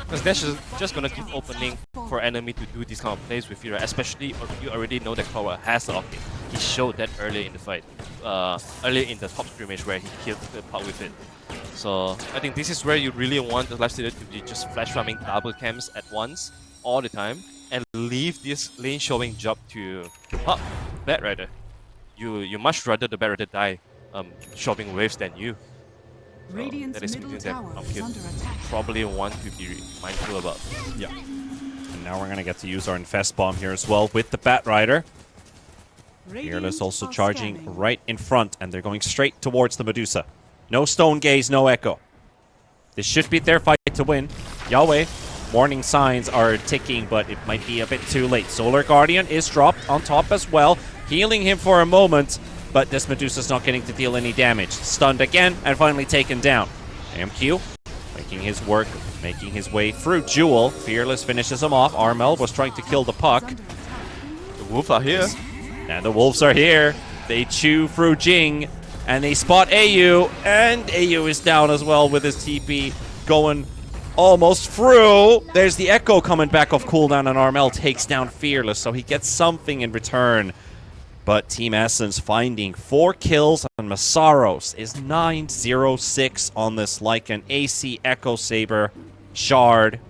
Because that's just gonna give opening for enemy to do these kind of plays with you, right? Especially if you already know that Clover has the ulti. He showed that earlier in the fight, earlier in the top scrimmage where he killed the Puck with it. So I think this is where you really want the Lifestealer to be just flash farming double camps at once, all the time, and leave this lane showing job to Bat Rider. You much rather the Bat Rider die shopping waves than you. So that is something that you probably want to be mindful about. Yeah. And now we're going to get to use our Infest Bomb here as well with the Bat Rider. Fearless also charging right in front, and they're going straight towards the Medusa. No Stone Gaze, no Echo. This should be their fight to win. Yahweh, warning signs are ticking, but it might be a bit too late. Solar Guardian is dropped on top as well, healing him for a moment. But this Medusa's not getting to deal any damage. Stunned again, and finally taken down. AMQ making his work, making his way through Jewel. Fearless finishes him off. Armel was trying to kill the Puck. The Wolves are here. And the Wolves are here. They chew through Jing, and they spot AU. And AU is down as well with his TP going almost through. There's the Echo coming back off cooldown, and Armel takes down Fearless, so he gets something in return. But Team Essence finding 4 kills, and Masaros is 9-0-6 on this Lycan. AC, Echo Saber, Shard.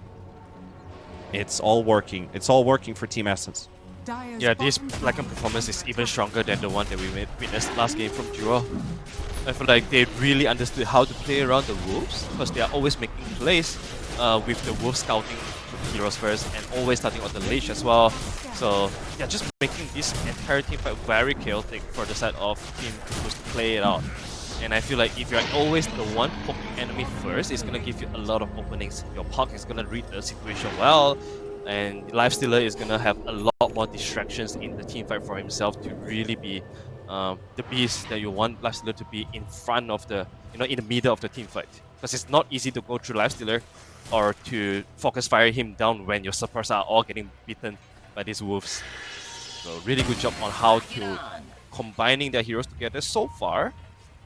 It's all working. It's all working for Team Essence. Yeah, this Lycan performance is even stronger than the one that we witnessed last game from Jewel. I feel like they really understood how to play around the Wolves, because they are always making plays with the Wolves scouting heroes first and always starting on the Lich as well. So yeah, just making this entire team fight very chaotic for the side of Team Kukuys to play it out. And I feel like if you're always the one poking enemy first, it's gonna give you a lot of openings. Your Puck is gonna read the situation well, and Lifestealer is gonna have a lot more distractions in the team fight for himself to really be the beast that you want Lifestealer to be in front of the, in the middle of the team fight. Because it's not easy to go through Lifestealer or to focus fire him down when your supports are all getting beaten by these wolves. So really good job on how to combining their heroes together so far.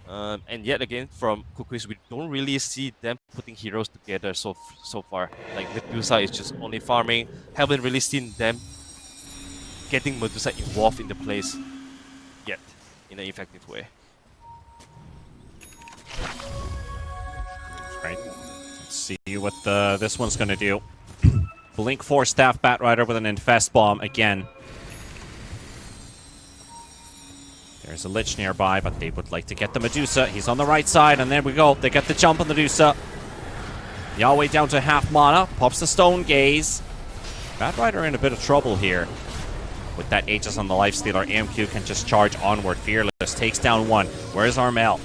And yet again, from Kukuys, we don't really see them putting heroes together so far. Like Medusa is just only farming. Haven't really seen them getting Medusa involved in the plays yet in an effective way. Right. Let's see what this one's gonna do. Blink 4 Staff Batrider with an Infest Bomb again. There's a Lich nearby, but they would like to get the Medusa. He's on the right side, and there we go. They get the jump on the Medusa. Yahweh down to half mana. Pops the Stone Gaze. Batrider in a bit of trouble here. With that Aegis on the Lifestealer, AMQ can just charge onward. Fearless takes down one. Where's Armel?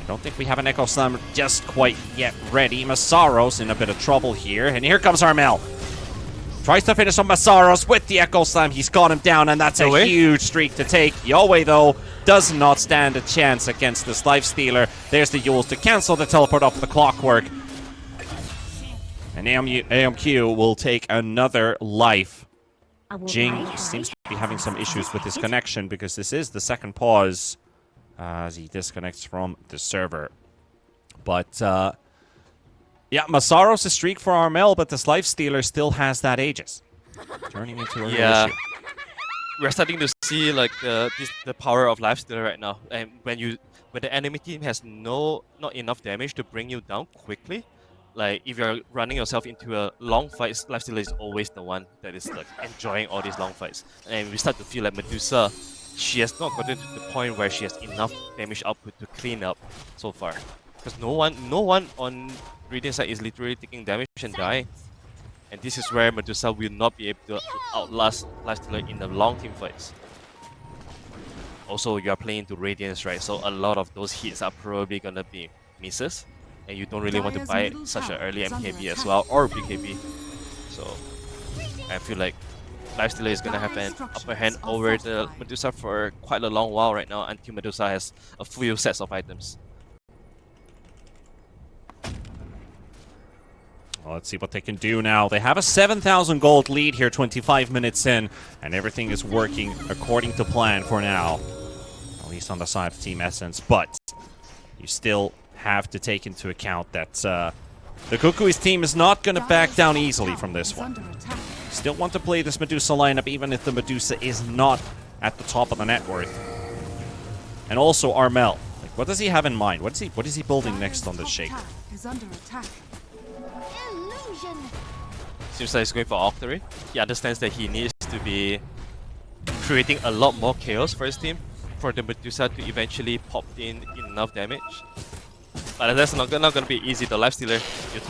I don't think we have an Echo Slam just quite yet ready. Masaros in a bit of trouble here, and here comes Armel. Tries to finish on Masaros with the Echo Slam. He's got him down, and that's a huge streak to take. Yahweh, though, does not stand a chance against this Lifestealer. There's the Yules to cancel the teleport off the Clockwork. And AMQ will take another life. Jing seems to be having some issues with his connection because this is the second pause as he disconnects from the server. But, yeah, Masaros' streak for Armel, but this Lifestealer still has that Aegis. Turning into a real issue. We're starting to see like the power of Lifestealer right now. And when the enemy team has not enough damage to bring you down quickly, like if you're running yourself into a long fight, Lifestealer is always the one that is like enjoying all these long fights. And we start to feel like Medusa, she has not gotten to the point where she has enough damage output to clean up so far. Because no one on Radiant side is literally taking damage and dying. And this is where Medusa will not be able to outlast Lifestealer in the long team fights. Also, you are playing to Radiance, right? So a lot of those hits are probably gonna be misses. And you don't really want to buy such an early MKB as well, or BKB. So I feel like Lifestealer is gonna have an upper hand over the Medusa for quite a long while right now until Medusa has a full set of items. Well, let's see what they can do now. They have a 7,000 gold lead here 25 minutes in, and everything is working according to plan for now. At least on the side of Team Essence, but you still have to take into account that the Kukuys team is not going to back down easily from this one. Still want to play this Medusa lineup even if the Medusa is not at the top of the net worth. And also Armel. Like, what does he have in mind? What is he building next on the Shaker? Seems like he's going for Octary. He understands that he needs to be creating a lot more chaos for his team for the Medusa to eventually pop in enough damage. But that's not gonna be easy. The Lifestealer,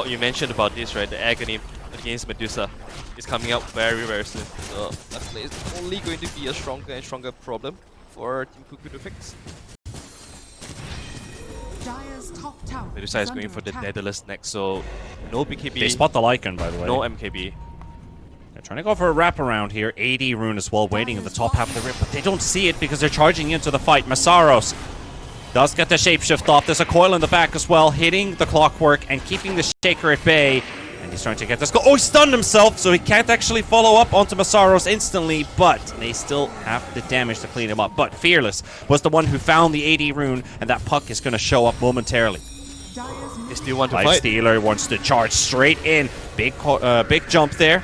you mentioned about this, right? The agony against Medusa is coming out very, very soon. So Lifestealer is only going to be a stronger and stronger problem for Team Kuku to fix. Medusa is going for the Daedalus next, so no BKB. They spot the Lycan, by the way. No MKB. They're trying to go for a wraparound here. 80 rune as well, waiting at the top half of the rip, but they don't see it because they're charging into the fight. Masaros does get the shapeshift off. There's a coil in the back as well, hitting the Clockwork and keeping the Shaker at bay. And he's trying to get this goal. Oh, he stunned himself, so he can't actually follow up onto Masaros instantly, but they still have the damage to clean him up. But Fearless was the one who found the 80 rune, and that puck is going to show up momentarily. They still want to fight. Lifestealer wants to charge straight in. Big jump there.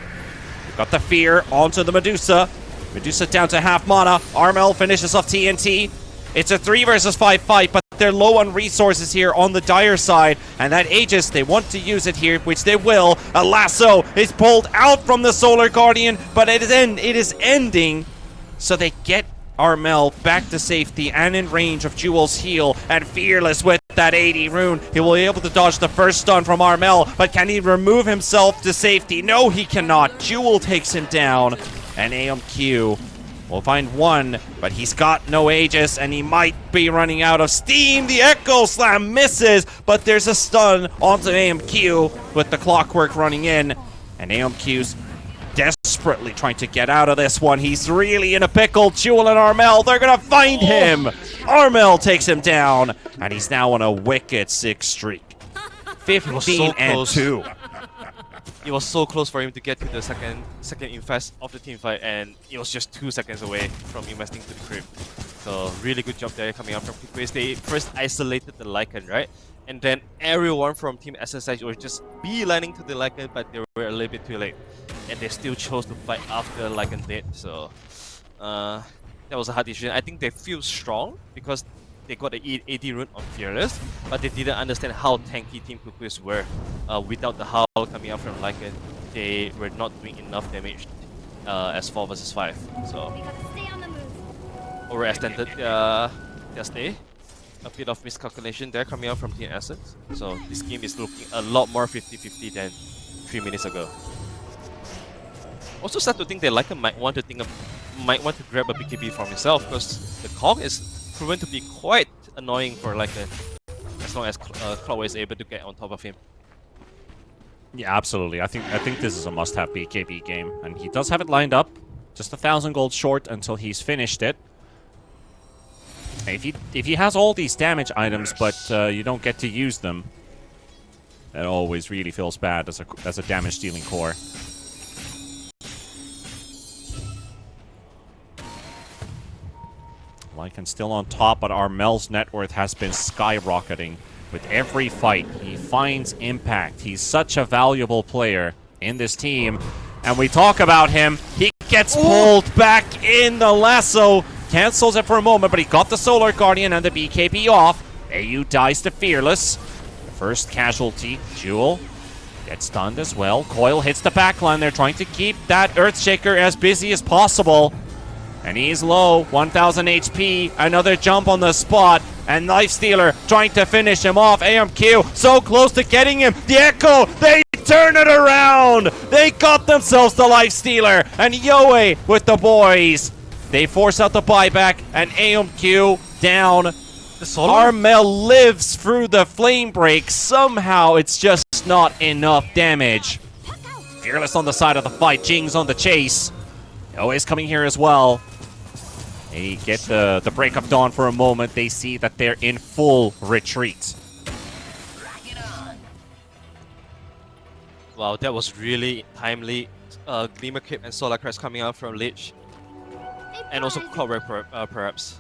Got the fear onto the Medusa. Medusa down to half mana. Armel finishes off TNT. It's a 3 versus 5 fight, but they're low on resources here on the Dire side. And that Aegis, they want to use it here, which they will. A lasso is pulled out from the Solar Guardian, but it is ending. So they get Armel back to safety and in range of Jewel's heal. And Fearless with that 80 rune. He will be able to dodge the first stun from Armel, but can he remove himself to safety? No, he cannot. Jewel takes him down. And AMQ will find one, but he's got no Aegis, and he might be running out of steam. The Echo Slam misses, but there's a stun onto AMQ with the Clockwork running in, and AMQ's desperately trying to get out of this one. He's really in a pickle. Jewel and Armel, they're gonna find him. Armel takes him down, and he's now on a wicked 6 streak. 15 and close. 2. It was so close for him to get to the second infest of the team fight, and it was just 2 seconds away from investing to the creep. So really good job there coming out from Kukuys. They first isolated the Lycan, right? And then everyone from Team SSH was just beelining to the Lycan, but they were a little bit too late. And they still chose to fight after Lycan did, so that was a hard decision. I think they feel strong because they got the AD rune on Fearless, but they didn't understand how tanky Team Kukuys were. Without the Howl coming out from Lycan, they were not doing enough damage as 4 versus 5. So We gotta stay on the move. overextended their stay. A bit of miscalculation there coming out from Team Essence. So this game is looking a lot more 50-50 than 3 minutes ago. Also start to think that Lycan might want to grab a BKB from himself, because the Kong is proven to be quite annoying for Lycan as long as Cloudway is able to get on top of him. Yeah, absolutely. I think this is a must-have BKB game, and he does have it lined up. Just 1,000 gold short until he's finished it. If he has all these damage items, but you don't get to use them, that always really feels bad as a damage-dealing core. Lycan still on top, but Armel's net worth has been skyrocketing with every fight. He finds impact. He's such a valuable player in this team. And we talk about him. He gets pulled back in the lasso. Cancels it for a moment, but he got the Solar Guardian and the BKB off. AU dies to Fearless. The first casualty. Jewel gets stunned as well. Coil hits the backline. They're trying to keep that Earthshaker as busy as possible. And he's low, 1000 HP, another jump on the spot, and Lifestealer trying to finish him off. AMQ so close to getting him. The Echo, they turn it around. They got themselves the Lifestealer, and Yoe with the boys. They force out the buyback, and AMQ down. Armel lives through the flame break. Somehow it's just not enough damage. Fearless on the side of the fight, Jing's on the chase. Yoe's coming here as well. They get the break of dawn for a moment. They see that they're in full retreat. Wow, that was really timely. Glimmer Cape and Solar Crest coming out from Lich. And also Cloudware perhaps.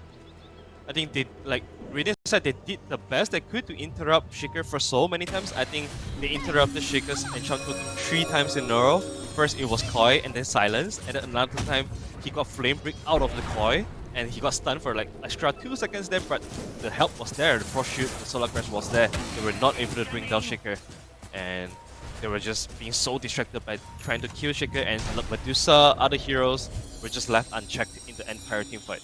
I think they, like Radiant said, they did the best they could to interrupt Shaker for so many times. I think they interrupted Shaker's enchantment 3 times in a row. First it was Koi and then Silence, and then another time he got Flame Break out of the Koi and he got stunned for like extra 2 seconds there, but the help was there. The Frost Shoot, the Solar Crest was there. They were not able to bring down Shaker, and they were just being so distracted by trying to kill Shaker, and Medusa, other heroes were just left unchecked in the entire team fight.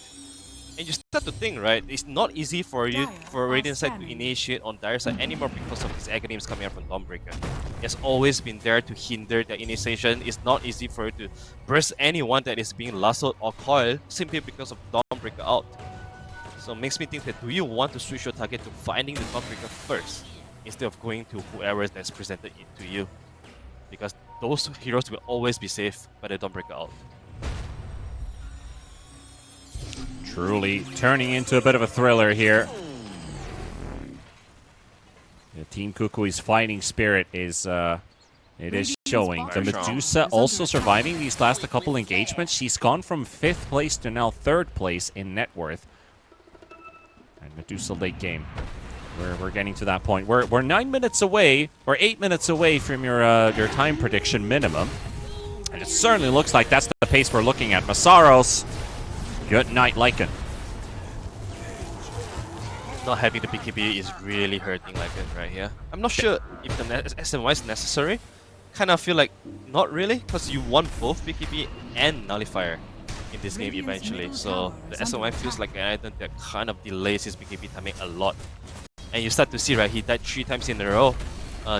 And you start to think, right, it's not easy for Radiant side to initiate on Dire side anymore because of his Aghanim's coming out from Dawnbreaker. He has always been there to hinder their initiation. It's not easy for you to burst anyone that is being lassoed or coiled simply because of Dawnbreaker out. So it makes me think that, do you want to switch your target to finding the Dawnbreaker first instead of going to whoever that's presented it to you? Because those heroes will always be safe by the Dawnbreaker out. Truly turning into a bit of a thriller here. The Team Kukuys fighting spirit is showing. The Medusa also surviving these last couple engagements. She's gone from 5th place to now 3rd place in net worth. And Medusa late game. We're getting to that point. We're 9 minutes away, or 8 minutes away from your time prediction minimum. And it certainly looks like that's the pace we're looking at. Masaros, good night, Lycan. Not having the BKB is really hurting Lycan right here. I'm not sure if the SMY is necessary. Kind of feel like not really, because you want both BKB and Nullifier in this game eventually. So the SMY feels like an item that kind of delays his BKB timing a lot. And you start to see, right, he died 3 times in a row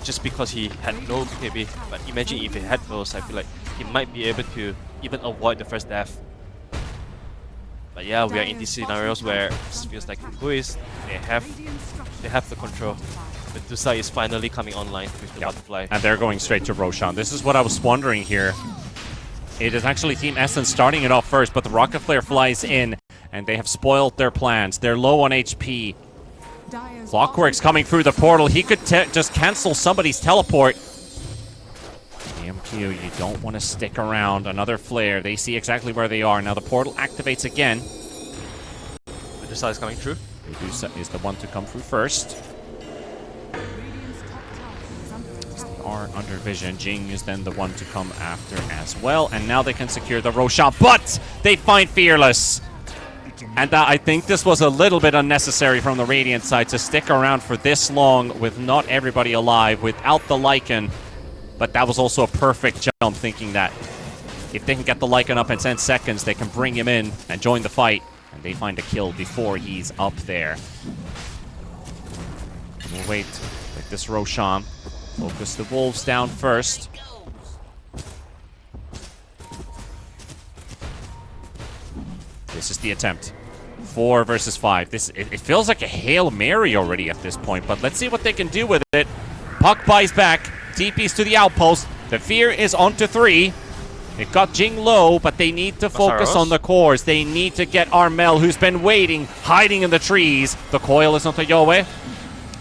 just because he had no BKB. But imagine if he had those, I feel like he might be able to even avoid the first death. But yeah, we are in these scenarios where it feels like Kukuys, they have the control. Medusa is finally coming online with the butterfly. And they're going straight to Roshan. This is what I was wondering here. It is actually Team Essence starting it off first, but the Rocket Flare flies in, and they have spoiled their plans. They're low on HP. Dire's Clockwork's coming through the portal. He could just cancel somebody's teleport. AMQ, you don't want to stick around. Another flare. They see exactly where they are. Now the portal activates again. Medusa is coming through. Medusa is the one to come through first. Radiant's top tower is under attack. Are under vision. Jing is then the one to come after as well. And now they can secure the Roshan. But they find Fearless. And I think this was a little bit unnecessary from the Radiant side to stick around for this long with not everybody alive, without the Lycan. But that was also a perfect jump, thinking that if they can get the Lycan up in 10 seconds, they can bring him in and join the fight. And they find a kill before he's up there. We'll wait with this Roshan. Focus the Wolves down first. This is the attempt. 4 versus 5. It feels like a Hail Mary already at this point, but let's see what they can do with it. Puck buys back. TP's to the outpost. The Fear is on to 3. It got Jing low, but they need to focus on the cores. They need to get Armel, who's been waiting, hiding in the trees. The coil is onto Yoe.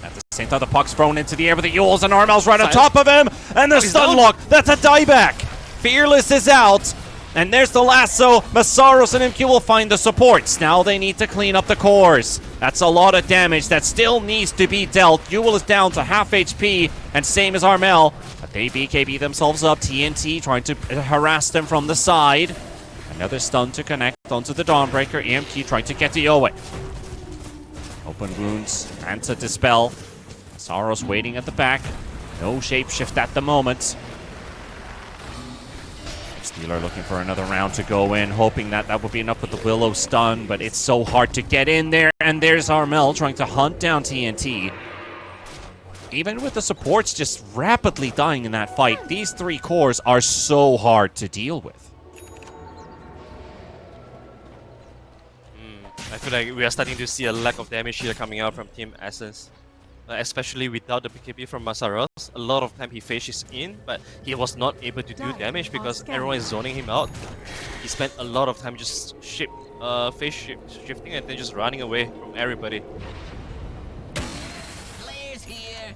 At the same time, the puck's thrown into the air with the Yules, and Armel's right on top of him. And the stun lock. That's a dieback. Fearless is out. And there's the lasso. Masaros and MQ will find the supports. Now they need to clean up the cores. That's a lot of damage that still needs to be dealt. Yuel is down to half HP, and same as Armel. But they BKB themselves up. TNT trying to harass them from the side. Another stun to connect onto the Dawnbreaker. EMQ trying to get to Yoe. Open wounds and to dispel. Masaros waiting at the back. No shapeshift at the moment. Steeler looking for another round to go in, hoping that that would be enough with the Willow stun, but it's so hard to get in there. And there's Armel trying to hunt down TNT. Even with the supports just rapidly dying in that fight, these 3 cores are so hard to deal with. I feel like we are starting to see a lack of damage here coming out from Team Essence. Especially without the BKB from Masaros. A lot of time he faces in, but he was not able to do damage because everyone is zoning him out. He spent a lot of time just phase shifting and then just running away from everybody.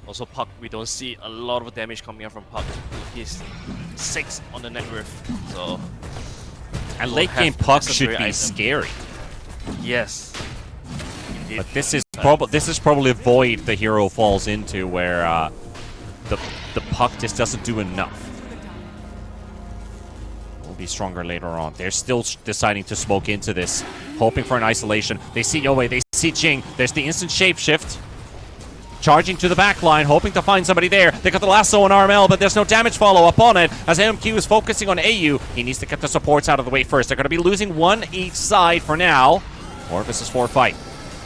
Also Puck, we don't see a lot of damage coming out from Puck. He's 6 on the net worth, so... And late game Puck should be scary. Yes. Indeed. But this is probably a void the hero falls into where the Puck just doesn't do enough. Will be stronger later on. They're still deciding to smoke into this, hoping for an isolation. They see Yoe, they see Jing. There's the instant shapeshift. Charging to the back line, hoping to find somebody there. They got the lasso on Armel, but there's no damage follow-up on it. As AMQ is focusing on AU, he needs to get the supports out of the way first. They're going to be losing 1 each side for now. 4 versus 4 fight.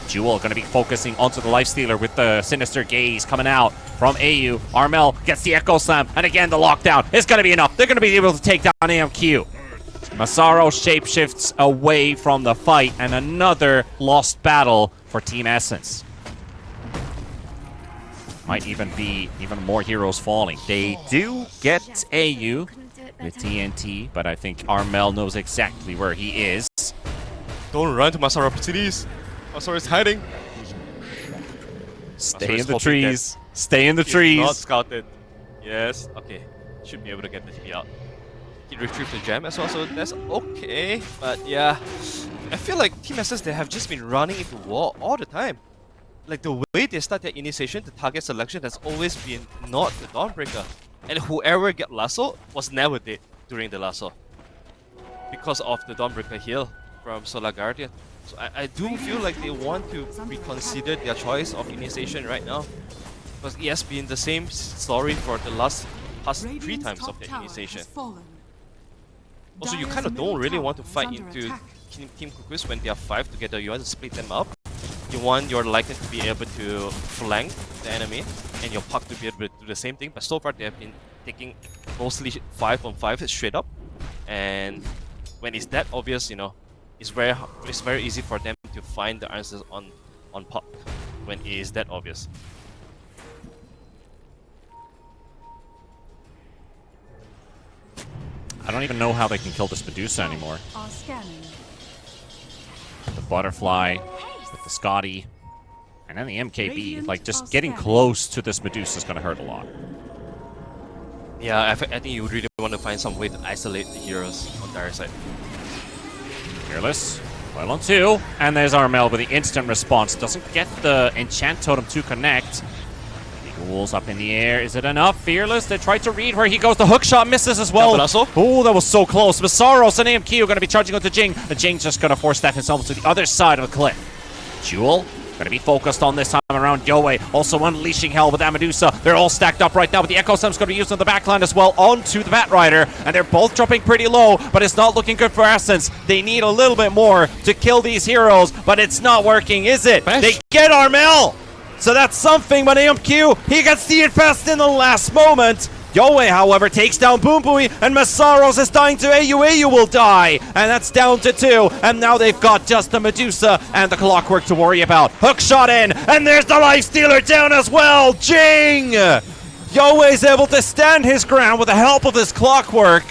Jewel going to be focusing onto the Lifestealer with the Sinister Gaze coming out from AU. Armel gets the Echo Slam, and again the lockdown is going to be enough. They're going to be able to take down AMQ. Masaro shapeshifts away from the fight, and another lost battle for Team Essence. Might even be more heroes falling. They do get AU with TNT, but I think Armel knows exactly where he is. Don't run to Masaro, please. Masaro is hiding. Stay in the trees. Stay in the trees. Not scouted. Yes. Okay. Should be able to get the TP out. He retrieved the gem as well, so that's okay. But yeah, I feel like Team SS, they have just been running into wall all the time. Like the way they start their initiation, the target selection has always been not the Dawnbreaker. And whoever get lasso was never dead during the lasso. Because of the Dawnbreaker heal from Solar Guardian. So I do feel like they want to reconsider their choice of initiation right now. Because it has been the same story for the past 3 times of the initiation. Also, you kind of don't really want to fight into Team Kukuys when they are 5 together. You want to split them up. You want your Lycan to be able to flank the enemy and your Puck to be able to do the same thing. But so far they have been taking mostly 5 on 5 straight up. And when it's that obvious, you know, it's very easy for them to find the answers on Puck when it is that obvious. I don't even know how they can kill this Medusa anymore. The butterfly with the Scotty. And then the MKB, like, just getting close to this Medusa is going to hurt a lot. Yeah, I think you really want to find some way to isolate the heroes on their side. Fearless, well on 2. And there's Armel with the instant response. Doesn't get the Enchant Totem to connect. Ghouls up in the air. Is it enough? Fearless, they tried to read where he goes. The hook shot misses as well. Oh, that was so close. Masaros and AMQ are going to be charging onto Jing. The Jing's just going to force that himself to the other side of the cliff. Jewel going to be focused on this time around. Yoe also unleashing hell with that Medusa. They're all stacked up right now, but the Echo Stem's going to be used on the backline as well onto the Bat Rider, and they're both dropping pretty low, but it's not looking good for Essence. They need a little bit more to kill these heroes, but it's not working, is it? Bash. They get Armel! So that's something, but AMQ, he gets the infest in the last moment. Yoe, however, takes down Boom Booey, and Masaros is dying to AU. AU will die, and that's down to 2. And now they've got just the Medusa and the Clockwork to worry about. Hook shot in, and there's the Lifestealer down as well. Jing! Yoe is able to stand his ground with the help of his Clockwork.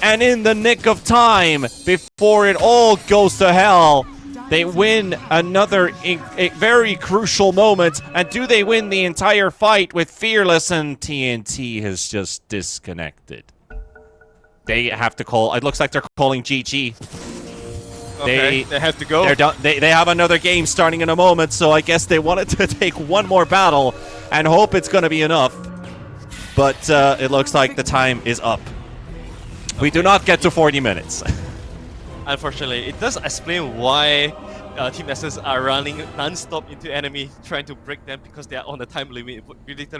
And in the nick of time, before it all goes to hell, they win another very crucial moment. And do they win the entire fight with Fearless? And TNT has just disconnected. They have to call. It looks like they're calling GG. Okay, they have to go. They're done. They have another game starting in a moment. So I guess they wanted to take one more battle and hope it's going to be enough. But it looks like the time is up. We do not get to 40 minutes. Unfortunately, it does explain why Team Essence are running non-stop into enemy, trying to break them because they are on the time limit. We literally